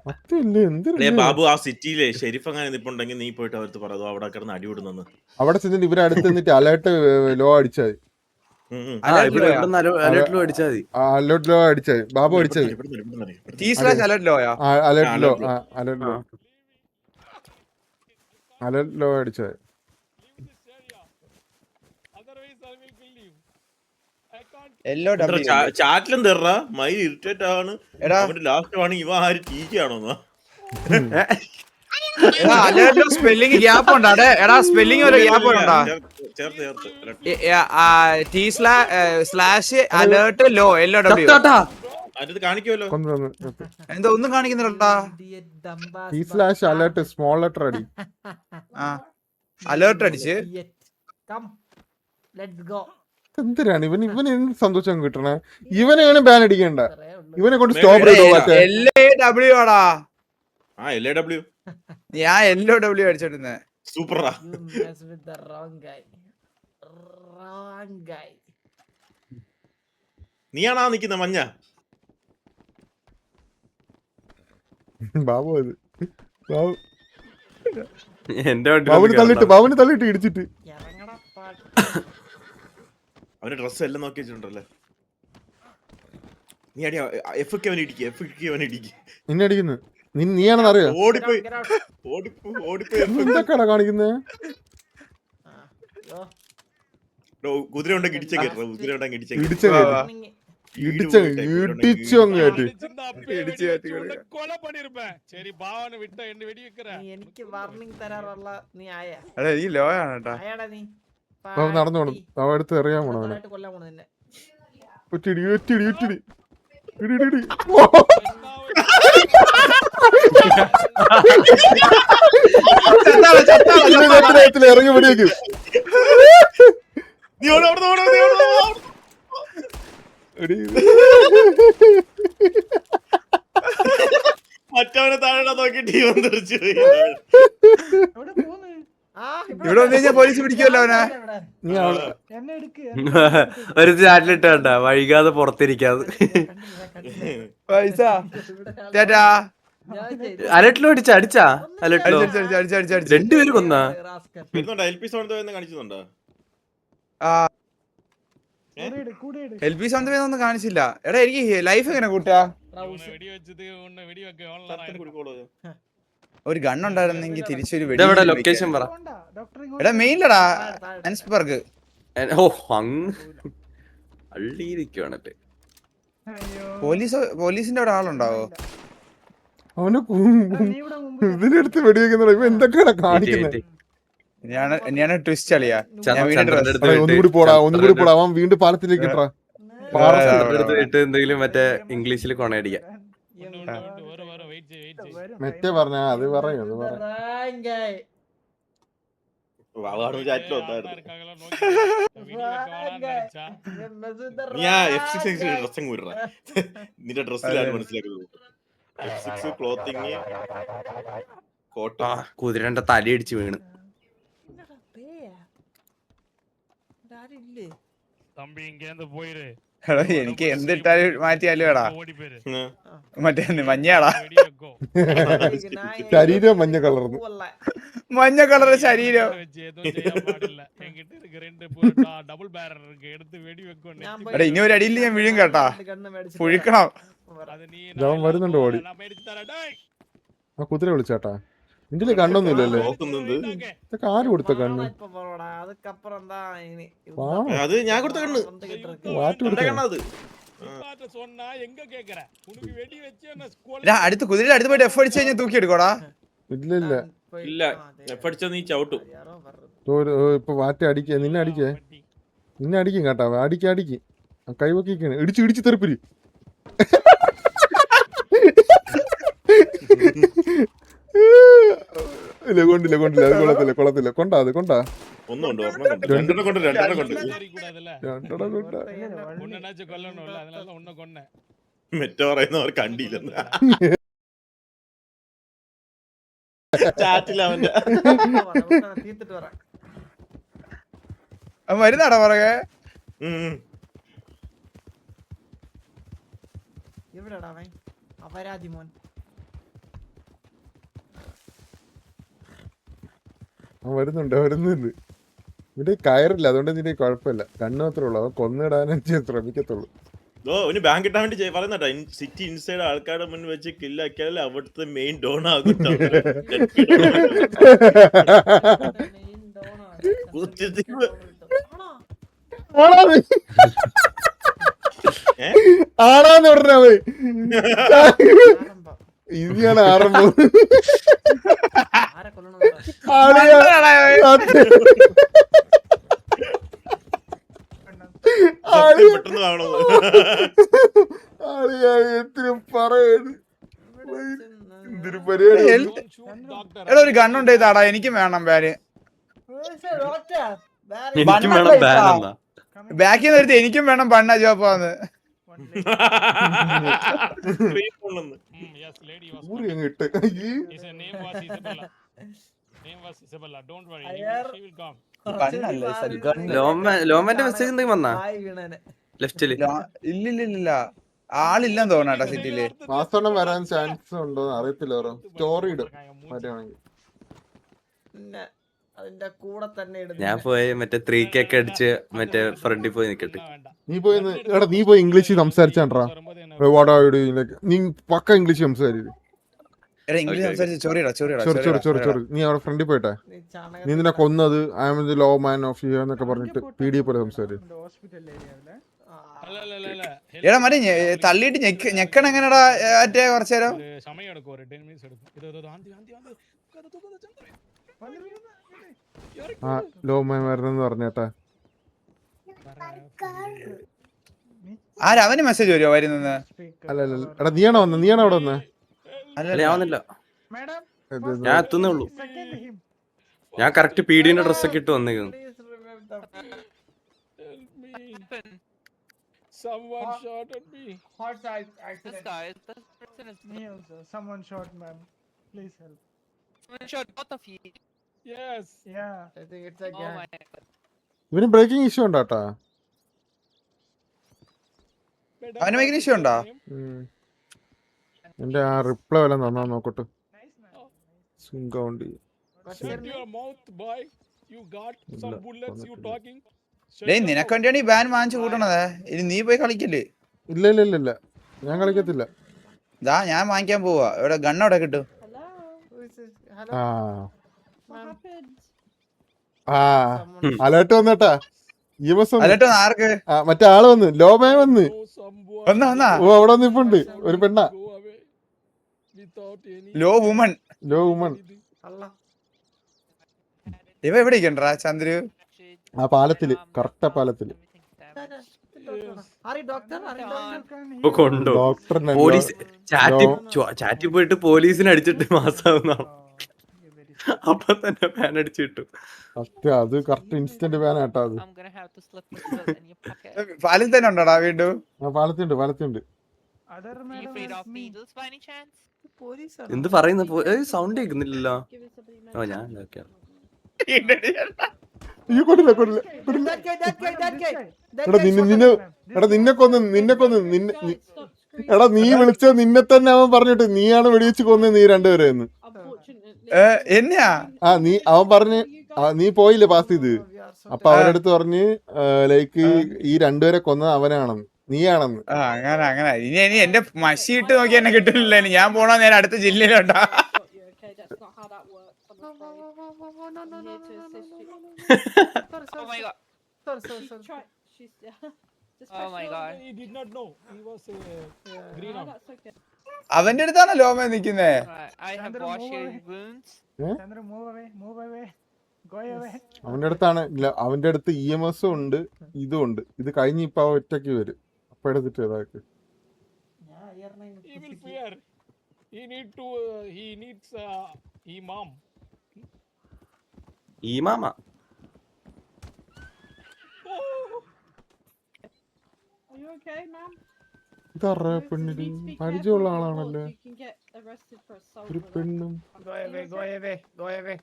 അത്തല്ലേ എന്തിനാ ബാബു ആ സിറ്റിയിലെ ഷെരീഫ് അങ്ങനെ നിപ്പുണ്ടെങ്കിൽ നീ പോയിട്ട് അവർക്ക് പറയോ അവിടെ കിടന്ന് അടിവിടുന്നു. അവിടെ ചെന്നിട്ട് ഇവരെ അടുത്ത് നിന്നിട്ട് അലേർട്ട് ലോ അടിച്ചാൽ അലേർട്ടിലും അടിച്ചാൽ മതി. അലേർട്ട് ലോ അടിച്ചാൽ ബാബു അടിച്ചത്. T/alert ലോയാ. അലേർട്ട് ലോ അലേർട്ട് ലോ അലേർട്ട് ലോ അടിച്ചാൽ. എല്ലോ ചാറ്റിലും തെറാ മൈൽ ഇറിറ്റേറ്റ് ആണ്. എടാ അവന്റെ ലാസ്റ്റ് ആണ് ഇവ ആര് ടീക്കാണോന്നാ. അലേർട്ട് സ്പെല്ലിംഗ് ഗ്യാപ്പ് ഉണ്ടോ? എടാ സ്പെല്ലിംഗ് ഒരു ഗ്യാപ്പ് ഉണ്ടോ? ചേർത്ത് T/alert ലോ LOW. അത് കാണിക്കുമല്ലോ. എന്താ ഒന്നും കാണിക്കുന്നില്ലടാ. അലേർട്ട് സ്മോൾ ലെറ്റർ അടി. അലേർട്ട് അടിച്ച് എന്തിനാണ് ഇവന് എന്ത് സന്തോഷം കിട്ടണേ? ഇവനെയാണ് ബാൻ അടിക്കേണ്ട. ഇവനെ കൊണ്ട് സ്റ്റോപ്പ് ചെയ്തോ. LAW ആടാ. LAW ഞാൻ LOW അടിച്ചോണ്ടിരുന്നേ. സൂപ്പറാ. നീയാണാ നിക്കുന്ന മഞ്ഞ ബാബു അത് ബാബു എന്റെ ബാബുന് തള്ളിട്ട് ഇടിച്ചിട്ട്. അവന്റെ ഡ്രസ് എല്ലാം നോക്കി വെച്ചിട്ടുണ്ടല്ലേ. നീ അടി FK അവൻ ഇടിക്കുക. നിന്നെ അടിക്കുന്നു. നീയാണെന്ന് അറിയോ? ഓടിപ്പോയി എന്തൊക്കെയാ കാണിക്കുന്നേ? കുതിര ഉണ്ടെങ്കിൽ ഇടിച്ചു ഇടിച്ചു അങ്ങ് കേട്ട്. എനിക്ക് വാർണിംഗ് തരാറുള്ള നീ ആയാ ഈ ലോ ആണ് കേട്ടാ. ആയാടാ നീ അവൻ നടന്നു പോണം. അവൻ അടുത്ത് എറിയാൻ പോണം അവനെ. കൊല്ലാൻ പോണു നിന്നെ. ഒറ്റിടി ഒറ്റിടി ഒറ്റിടി ഇടി ഇടി ഇടി. ഇറങ്ങി പിടിയേക്കും. മറ്റവനെ താഴെ നോക്കിട്ട് ഇവൻ തെറിച്ചു പോയി. എവിടെ പോന്ന്? ഇവിടെ വന്നു കഴിഞ്ഞാൽ പോലീസ് പിടിക്കുമല്ലോ അവനെ. നീ അവളെ എന്നെ എടുക്ക്. ഒരു ചാറ്റിലിട്ട് കണ്ട വൈകാതെ പുറത്തിരിക്കാതെ. പൈസ ചേട്ടാ അലർട്ടിലോ അടിച്ചാ അലർട്ടിലോ രണ്ടുപേരും കൊന്നാ. LP സൗണ്ട് കാണിക്കുന്നുണ്ടോ? LP സൗണ്ട് ഒന്നും കാണിച്ചില്ല. എടാ എനിക്ക് ലൈഫ് എങ്ങനെ കൂട്ടാ? ഒരു ഗൺ ഉണ്ടായിരുന്നെങ്കിൽ തിരിച്ചൊരു ലൊക്കേഷൻ പറ. എടാ മെയിൻലടാ അൻസ്ബർഗ്. ഓ അങ്ങ് അള്ളിയിരിക്കുവാണല്ലേ. പോലീസിന്റെ അവിടെ ആളുണ്ടാവോ? അവന് ഇതിനടുത്ത് വെടിവെക്കുന്ന ഇവ എന്തൊക്കെയാണ് കാണിക്കുന്നത്? ഞാൻ ട്വിസ്റ്റ് അളിയാ. ഒന്നുകൂടി പോടാ അവൻ വീണ്ടും പാലത്തിലേക്ക് ഇട്ടാ. എന്തെങ്കിലും മറ്റേ ഇംഗ്ലീഷിൽ കൊണയടിക്കാം. മറ്റേ പറഞ്ഞ അത് പറയും. നിന്റെ ഡ്രസ്സിലാണ് മനസ്സിലാക്കുന്നത്. കുതിരന്റെ തലയടിച്ച് വീണ്. എനിക്ക് എന്തിട്ടാലും മാറ്റിയാലും എടാ മറ്റേ മഞ്ഞയാടാ. ശരീരം മഞ്ഞ കളർന്നു. മഞ്ഞ കളർ ശരീരം. എടാ ഇനി ഒരു അടിയിൽ ഞാൻ വീഴും കേട്ടാ. പുഴിക്കണം. വരുന്നുണ്ട് ഓടി. ആ കുതിര വിളിച്ചാട്ടാ. ഇതില് കണ്ണൊന്നുമില്ലല്ലേ നോക്കുന്നത് ഇതൊക്കെ ആര് കൊടുത്ത കണ്ണ് அதுக்கப்புறம் தான் இனி പാവം. അത് ഞാൻ കൊടുത്ത കണ്ണ് வந்துகிட்டு இருக்கு വാറ്റ് എന്റെ കൊടുത്ത കണ്ണത് അടുത്ത് കുതിരയുടെ അടുത്ത് പോയിട്ട് എഫ് അടിച്ച് കഴിഞ്ഞാൽ തൂക്കി എടുക്കോടാ. ഇല്ല ഇല്ല ഇല്ല പഠിച്ച നീ ചവിട്ടും. யாரோ வர்றது ഇപ്പൊ വാറ്റ അടിക്ക നിന്നെ അടിക്കും കേട്ടാ അടിക്കും കൈവക്കിക്കാണ് ഇടിച്ച് തെറിപ്പിരി ഇല്ല കൊണ്ടില്ല അത് കൊള്ളത്തില്ല കൊണ്ടാ ഒന്നുണ്ട് രണ്ടെണ്ണം കൊണ്ട് മെറ്റ പറയുന്നവർ കണ്ടില്ലെന്ന് ചാറ്റിൽ അവന്റെ தீர்த்துட்டு வரேன் അവൻ വരുന്നാടാ പുറകെ. എവിടെടാ അവൻ അപരാധി മോൻ വരുന്നുണ്ട് ഇവിടെ കയറില്ല അതുകൊണ്ട് നിന്റെ കുഴപ്പമില്ല കണ്ണ് മാത്രമേ ഉള്ളൂ അവൻ കൊന്നിടാനേ ശ്രമിക്കത്തുള്ളൂ. ഒരു ബാങ്ക് കിട്ടാൻ വേണ്ടി പറയുന്നട്ടാ സിറ്റി ഇൻസൈഡ് ആൾക്കാരുടെ മുന്നിൽ വെച്ച് കില്ലാക്കിയാൽ അവിടുത്തെ മെയിൻ ഡോൺ ആകും. ആണാന്ന് പറഞ്ഞവൻ ഇനിയാണ് ആരംഭം. ആരെ കൊല്ലണം പെട്ടെന്ന് കാണുന്നത് എത്തിനും പറയുന്നു എന്തൊരു പരിപാടി. എടാ ഒരു ഗണ്ണുണ്ട് ഇതാടാ, എനിക്കും വേണം ബാര്. എനിക്കും വേണം ബാൻ എന്നാ. ബാക്കിൽ നിന്ന് എനിക്കും വേണം ബണ്ണ ജോപ്പാന്ന്. ഊറി അങ്ങ് ഇട്ട് ലോമന്റെ മെസ്സേജ് എന്തെങ്കിലും വന്നാ ലെഫ്റ്റില്? ഇല്ലില്ല ആളില്ലെന്ന് തോന്നാട്ടാ സിറ്റിയില്. മാസോണം വരാൻ ചാൻസ് ഉണ്ടോ അറിയത്തില്ല. സ്റ്റോറി ഇടും മറ്റാണെങ്കിൽ അതിന്റെ കൂടെ തന്നെ ഞാൻ പോയി മറ്റേ 3K ഒക്കെ അടിച്ച് മറ്റേ ഫ്രണ്ടിൽ പോയി നിക്കട്ടെ. നീ പോയി ഇംഗ്ലീഷിൽ സംസാരിച്ചാണ്ടാ. നീ പക്ക ഇംഗ്ലീഷ് സംസാരിക്കും. ഇംഗ്ലീഷ് സംസാരിച്ച് ചൊറി. നീ അവിടെ ഫ്രണ്ടിൽ പോയിട്ടെ. നീ നിന്നെ കൊന്നത് I am the law man of here എന്നൊക്കെ പറഞ്ഞിട്ട് PD പോലെ സംസാരിക്കും. എടാ മറ്റേ തള്ളിയിട്ട് ഞെക്കണം എങ്ങനെടാ മറ്റേ കുറച്ചു നേരം. ആ ലോ മാൻ വരണമെന്ന് പറഞ്ഞേട്ടാ. അവന് മെസ്സേജ് വരുമോ വരുന്നെന്ന്? അല്ല എടാ നീയാണോ അവിടെ വന്നേ? അല്ല ഞാൻ വന്നില്ല, ഞാൻ എത്തുന്നേ ഉള്ളൂ. ഞാൻ കറക്റ്റ് PDന്റെ ഡ്രസ്സൊക്കെ ഇട്ട് വന്നേക്കുന്നു. Someone shot at me. This guy, this person is me also. Someone shot, ma'am. Please help. Someone shot both of you. Yes. Yeah. I think it's a gang. ഇവന് ബ്രേക്കിംഗ് ഇഷ്യൂ ഉണ്ടാട്ടാ. അവന് ഭയങ്കര ഇഷ്യൂ ഉണ്ടോ? എന്റെ ആ റിപ്ലൈ വല്ല നന്നാ നോക്കട്ടെ. നിനക്ക് വേണ്ടിയാണ് ഈ ബാൻ വാങ്ങിച്ചു കൂട്ടണത്. ഇനി നീ പോയി കളിക്കല്ലേ? ഇല്ല ഞാൻ കളിക്കത്തില്ല. ഞാൻ വാങ്ങിക്കാൻ പോവാ. ഇവിടെ ഗണ്ണവിടെ കിട്ടും. അലേർട്ട് വന്നേട്ടാ. അലേർട്ട് ആർക്ക്? മറ്റേ ആള് വന്ന് ലോമേ വന്ന് വന്നാ ഓ അവിടെ വന്നിപ്പുണ്ട് ഒരു പെണ്ണ. Law woman. ഇവ എവിടെ ഇരിക്കണ്ടാ ചന്ദ്രു? ആ പാലത്തില്, കറക്റ്റ് പാലത്തില്. കൊണ്ടോ പോലീസ് ചാറ്റി പോയിട്ട് പോലീസിനെ അടിച്ചിട്ട് മാസാവുന്ന അപ്പൊ തന്നെ ബാൻ അടിച്ചു കിട്ടും. അത് കറക്റ്റ് ഇൻസ്റ്റന്റ് ബാൻ ആട്ടാ. അത് പാലിൽ തന്നെ ഉണ്ടോടാ വീണ്ടും? പാലത്തുണ്ട്. എന്ത് പറയുന്ന സൗണ്ട് കേൾക്കുന്നില്ലല്ലോ. ഓ ഞാൻ നിന്നെ കൊന്ന് എടാ നീ വിളിച്ച നിന്നെ തന്നെ അവൻ പറഞ്ഞിട്ട് നീയാണ് വെടിവെച്ച് കൊന്നത് നീ രണ്ടുപേരെന്ന്. എന്നാ അവൻ പറഞ്ഞ് നീ പോയില്ലേ പാസ് ചെയ്ത്. അപ്പൊ അവരടുത്ത് പറഞ്ഞ് ലൈക്ക് ഈ രണ്ടുപേരെ കൊന്നത് അവനാണെന്ന്, നീയാണെന്ന്. അങ്ങനെ ഇനി എന്റെ മഷി ഇട്ട് നോക്കി എന്നെ കിട്ടില്ല. ഞാൻ പോണോ നേരെ അടുത്ത ജില്ലയിലോട്ടാ. Oh my god. Oh my god. He did not know. He was green on. അവന്റെ അടുത്താണോ ലോമ നിക്കുന്നേ? Right, I have Chandra, washed move his away. wounds. Chandra, move away. Move away. Go away. അവന്റെ അടുത്താണ് അവന്റെ അടുത്ത് EMS ഉണ്ട്, ഇതും ഉണ്ട്. ഇത് കഴിഞ്ഞ് ഇപ്പൊ അവൻ ഒറ്റയ്ക്ക് വരും. അപ്പൊ എടുത്തിട്ട് ഇതാക്ക്. He will fear. He needs imam. ഈ mama Are you okay, ma'am? ഇതറ പെണ്ണിന് പരിചയമുള്ള ആളാണല്ലോ. You can get arrested for assault. ഒരു പെണ്ണും Go away. Go away. Go away.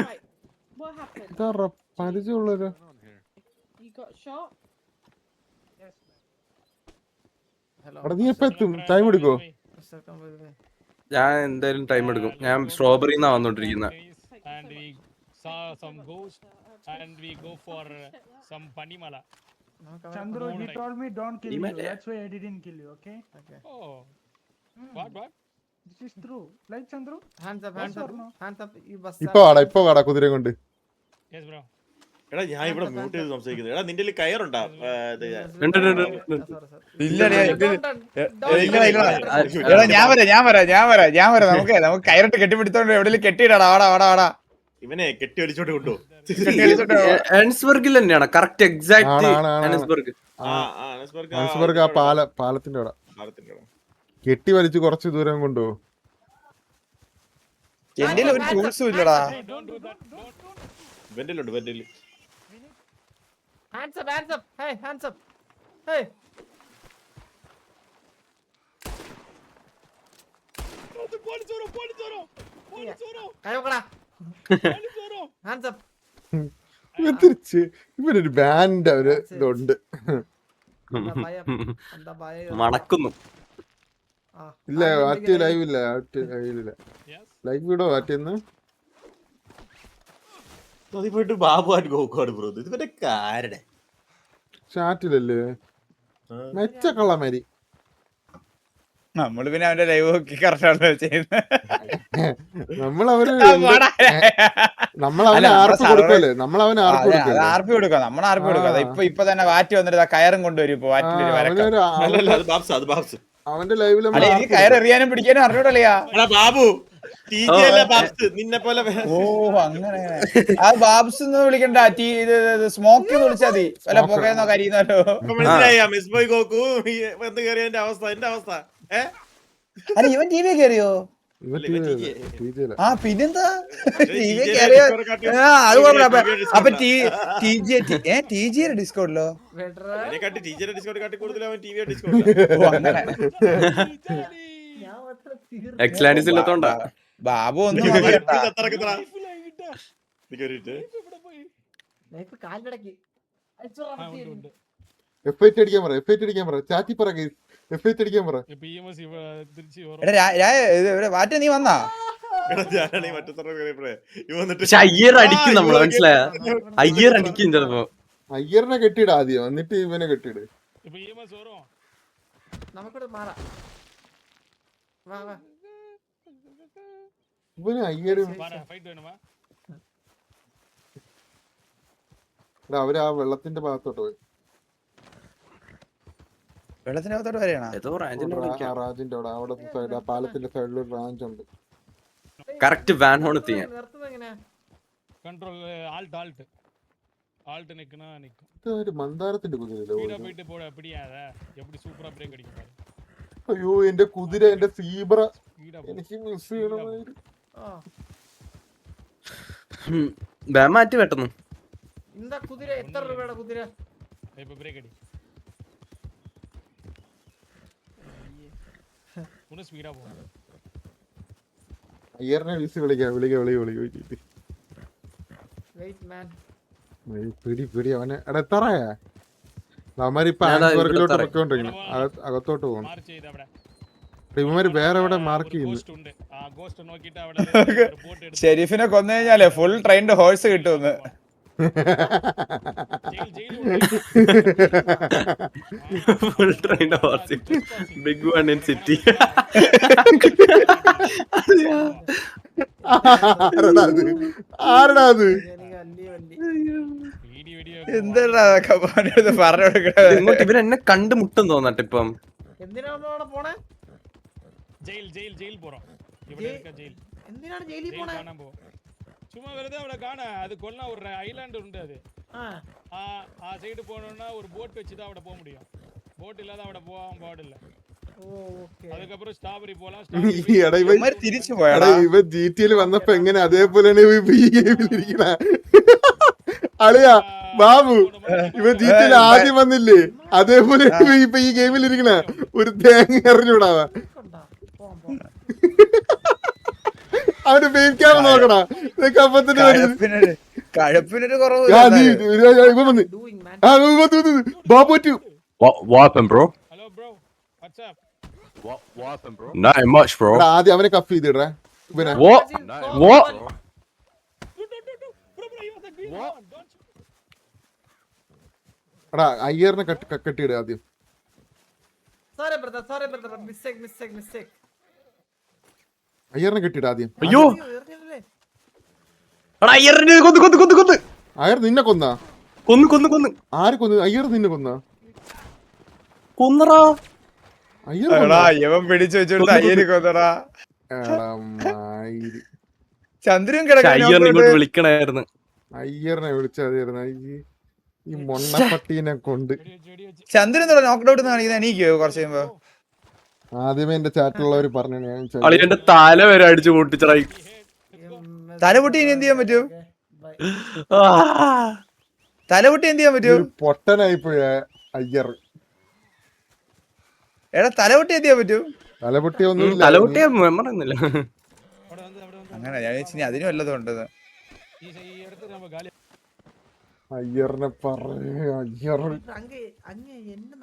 Right. What happened? ഇതറ പരിചയമുള്ളൊരു. You got shot? Yes. അവിടെ നീ എപ്പോ എത്തും? ടൈം എടുക്കോ? ഞാൻ എന്തായാലും ടൈം എടുക്കും. ഞാൻ സ്ട്രോബെറിന്നാ വന്നോണ്ടിരിക്കുന്നത്. And we saw some ghost and we go for some Panimala. Chandru, he told me don't kill you. That's why I didn't kill you, okay? Oh. What? This is true. Like Chandru? Hands up, Yes or no? hands up. You bust ഇപ്പൊ വാടാ കുതിര കൊണ്ട്. Yes, bro. എടാ ഞാൻ ഇവിടെ മ്യൂട്ട് ചെയ്ത് സംസാരിക്കുന്നത്. എടാ നിന്റെ കയ്യിൽ കയറുണ്ടാ? ഞാൻ വരാം. നമുക്ക് കയറിട്ട് കെട്ടിപ്പിടിച്ചോണ്ട് എവിടെയെങ്കിലും കെട്ടിയിടാടാ. ആടാ ഇവനെ കെട്ടി വലിച്ചോട്ട് കൊണ്ടു. ആൻസ്ബർഗിൽ തന്നെയാണ് കറക്റ്റ് എക്സാക്ട് ആൻസ്ബർഗ്. ആൻസ്ബർഗ് ആ പാലത്തിന്റെ അവിടെ കെട്ടി വലിച്ച് കുറച്ച് ദൂരം കൊണ്ടുപോകും. എന്റെ ഒരു ടൂൾസും ഇല്ലടാ. Don't do that. Don't. വെന്റിലുണ്ട്. Hands up. Hey, hands up. Hey. കൈവക്കടാ. Hands up. ഇവൻ തിരിച്ച് ഇവനൊരു ബാൻഡ് ഒരു ഇതുണ്ട്. എന്താ ഭയം? മണക്കുന്നു. ഇല്ല ആറ്റ് ലൈവ് ഇല്ല. Yes. ലൈവ് വിടോ ആറ്റിന്ന്. പോയിട്ട് ബാബുവായിട്ട് ഗോക്കാട് ബ്രോ. ഇതിന്റെ കാരടെ ചാറ്റിലല്ലേ മെച്ച കള്ളമാരി. നമ്മള് പിന്നെ അവന്റെ ലൈവ് നോക്കി കറക്റ്റാണല്ലോ ചെയ്യുന്നത്. നമ്മളവന് ആർപ്പ് കൊടുക്കല്ലേ. നമ്മളവന് ആർപ്പ് കൊടുക്കല്ലേ. ആർപ്പി കൊടുക്കാം. നമ്മൾ ആർപ്പി കൊടുക്കാം. ഇപ്പൊ തന്നെ വാറ്റ് വന്നിട്ട് കയറും കൊണ്ടുവരും. ഇപ്പൊ വാറ്റിന്റെ ഒരു വരക്കം. അത് ബാബ്സ് അവന്റെ ലൈവില് എനിക്ക് കയറെറിയാനും പിടിക്കാനും അറിഞ്ഞൂടല്ലയാ. ബാബു നിന്നെ പോലെ. ഓ അങ്ങനെ അത് ബാബ്സ് എന്ന് വിളിക്കണ്ട. സ്മോക്ക് എന്ന് വിളിച്ചാ മതി. വല്ല പുകയെന്നോ കരിയുന്നല്ലോ. മനസ്സിലായ മിസ് ബോയ് ഗോക്കു എന്ത് കയറിയ എന്റെ അവസ്ഥ. അല്ല ഇവൻ ടി വി കയറിയോ? ആ പിന്നെന്താ ടി വി കയറിയോ? അത് കുഴപ്പമില്ല. അപ്പൊ ടി ജി ഡിസ്കൗണ്ടിലോ? എക്സ്ലാൻഡിസ് ഇല്ലാത്തോണ്ടാ. ബാബു ഒന്നും F8 അടിക്കാൻ പറ. ചാറ്റി പറ F8 അടിക്കാൻ പറ. വാറ്റ നീ വന്നാ? പക്ഷെ അയ്യർ അടിക്കും നമ്മള്, മനസ്സിലായ? അയ്യർ അടിക്കും ചിലപ്പോ. അയ്യറിനെ കെട്ടിയിട ആദ്യം, എന്നിട്ട് ഇവനെ കെട്ടിയിട്. നമുക്കിവിടെ മാറാം. ഇവന് അയ്യര് അവര് ആ വെള്ളത്തിന്റെ ഭാഗത്തോട്ട് പോയി. വെള്ളത്തിനകത്തോട്ട് വരെയാണോ? റാഞ്ചിന്റെ അവിടെ അവിടത്തെ സൈഡ്, ആ പാലത്തിന്റെ സൈഡിൽ ഒരു റാഞ്ച് ഉണ്ട്. കറക്റ്റ് വാൻ ഹോൺ എത്തിയാ കൺട്രോൾ ആൾട്ട് നിക്കണ നിക്കും. ഇതൊരു മന്ദാരത്തിന്റെ കുതിരയില്ലേ? അയ്യോ എന്റെ കുതിര, എന്റെ സീബ്ര എനിക്ക് മിസ് ചെയ്യണമായിരുന്നു. വാൻ മാറ്റി വെട്ടുന്നു. എന്താ കുതിര? എത്ര രൂപയുടെ കുതിര? അയ്യറിനെ വിളിക്കാം. പിടി അവനെ. എടാ എത്തറായാ? അവന്മാരിപ്പൊ ആൻസ്ബർഗിലോട്ട് പൊക്കോണ്ടിരിക്കണം, അകത്തോട്ട് പോകണം. ഇവന്മാര് വേറെ എവിടെ മാർക്ക് ചെയ്യുന്നു. ഷെരീഫിനെ കൊന്നു കഴിഞ്ഞാലേ ഫുൾ ട്രെയിൻഡ് ഹോഴ്സ് കിട്ടുമെന്ന്. Full trained horse, big one in city. ആരടാ അത്? ആരടാ അത്? വീഡിയോ വീഡിയോ എന്താ അതൊക്കെ പറഞ്ഞു കൊടുക്കണേ ഇങ്ങോട്ട് ഇവൻ എന്നെ കണ്ടുമുട്ടും തോന്നട്ടെ ഇപ്പം. എന്തിനാണ് അവിടെ പോണേ? ജയിൽ ജയിൽ ജയിൽ പോறோம் ഇവിടെ இருக்க ജയിൽ എന്തിനാണ് ജയിലിൽ ജയിൽ പോണേ? കാണാൻ പോவோம் சும்மா വെറുതെ അവിടെ കാണാ அது கொல்லம் ஒரு ஐலாண்ட் ഉണ്ട് அது ആ സൈഡ് போனோம்னா ஒரு போட் வச்சு தான் അവിടെ போக முடியும் போட் இல்லாத അവിടെ പോവാൻ പാടില്ല அதுக்கப்புறம் ஸ்ட்ராபெரி போலாம் ഈ എടാ ഇവൻ ഇവന്മാര് തിരിച്ചു പോയാടാ ഇവൻ GTA വന്നപ്പോ എങ്ങനെ അതേപോലെയാണ് ഇവൻ ഈ ഗെയിമിൽ ഇരിക്കണ. അളിയാ ബാബു, ഇവൻ GTA ആദ്യം വന്നില്ലേ അതേപോലെ ഇപ്പൊ ഈ ഗെയിമിൽ ഇരിക്കണ. ഒരു തേങ്ങ എറിഞ്ഞൂടാവാ. അവന്റെ മെയിൻ ക്യാമറ നോക്കണ. അപ്പത്തിന്റെ കഴപ്പിനൊരു കുറവ് ഇവൻ വന്ന് ബാബു പറ്റൂ. What happened, bro? Hello bro WhatsApp What happened, bro? Nothing much, bro. ആദ്യം അവനെ കഫ് ചെയ്തിടേ. ഇവനെ What? What? എടാ അയ്യറിനെ കെട്ടിയിടുക ആദ്യം. Sorry brother, mistake. അയ്യറിനെ കെട്ടിയിട ആദ്യം. അയ്യോ എടാ അയ്യറിനെ കൊന്ന് അയ്യർ നിന്നെ കൊന്നാ? കൊന്ന് ആര് കൊന്നു? അയ്യർ നിന്നെ കൊന്നാ? കൊന്നറാ. അയ്യർ എടാ കൊന്നാ? ഇവൻ പിടിച്ചു വെച്ചോണ്ട് അയ്യര് കൊന്നടാ. എടാ മയില്. ചന്ദ്രൻ അയ്യറിനെ ഇങ്ങോട്ട് വിളിക്കണായിരുന്നു. അയ്യറിനെ വിളിച്ചായിരുന്നു. ഈ മൊണ്ണപ്പട്ടീനെ കൊണ്ട്. ചന്ദ്രൻ നോക്കൗട്ട് കാണിക്കുന്ന എനിക്കോ കുറച്ച് കഴിയുമ്പോ ആദ്യമേ എന്റെ ചാറ്റിലുള്ളവർ പറഞ്ഞു. അളിയന്റെ തല വരെ അടിച്ചു പൊട്ടിച്ചടായി. തലപൊട്ടി ഇനി എന്ത് ചെയ്യാൻ പറ്റും? തലപൊട്ടി എന്ത് ചെയ്യാൻ പറ്റും? പൊട്ടനായിപ്പോയ അയ്യർ. എടാ തലപൊട്ടി എന്ത് ചെയ്യാൻ പറ്റും? തലപൊട്ടി ഒന്നും തലപൊട്ടിയ മെമ്മറിയൊന്നുമില്ല. അങ്ങനെ ഞാൻ വെച്ചാൽ അതിനും വല്ലതും ഉണ്ടെന്ന്. ഈ അടുത്ത് നമ്മൾ ഗാലി അയ്യറിനെ പറഞ്ഞു. അയ്യർ അങ്ങ് എന്നെ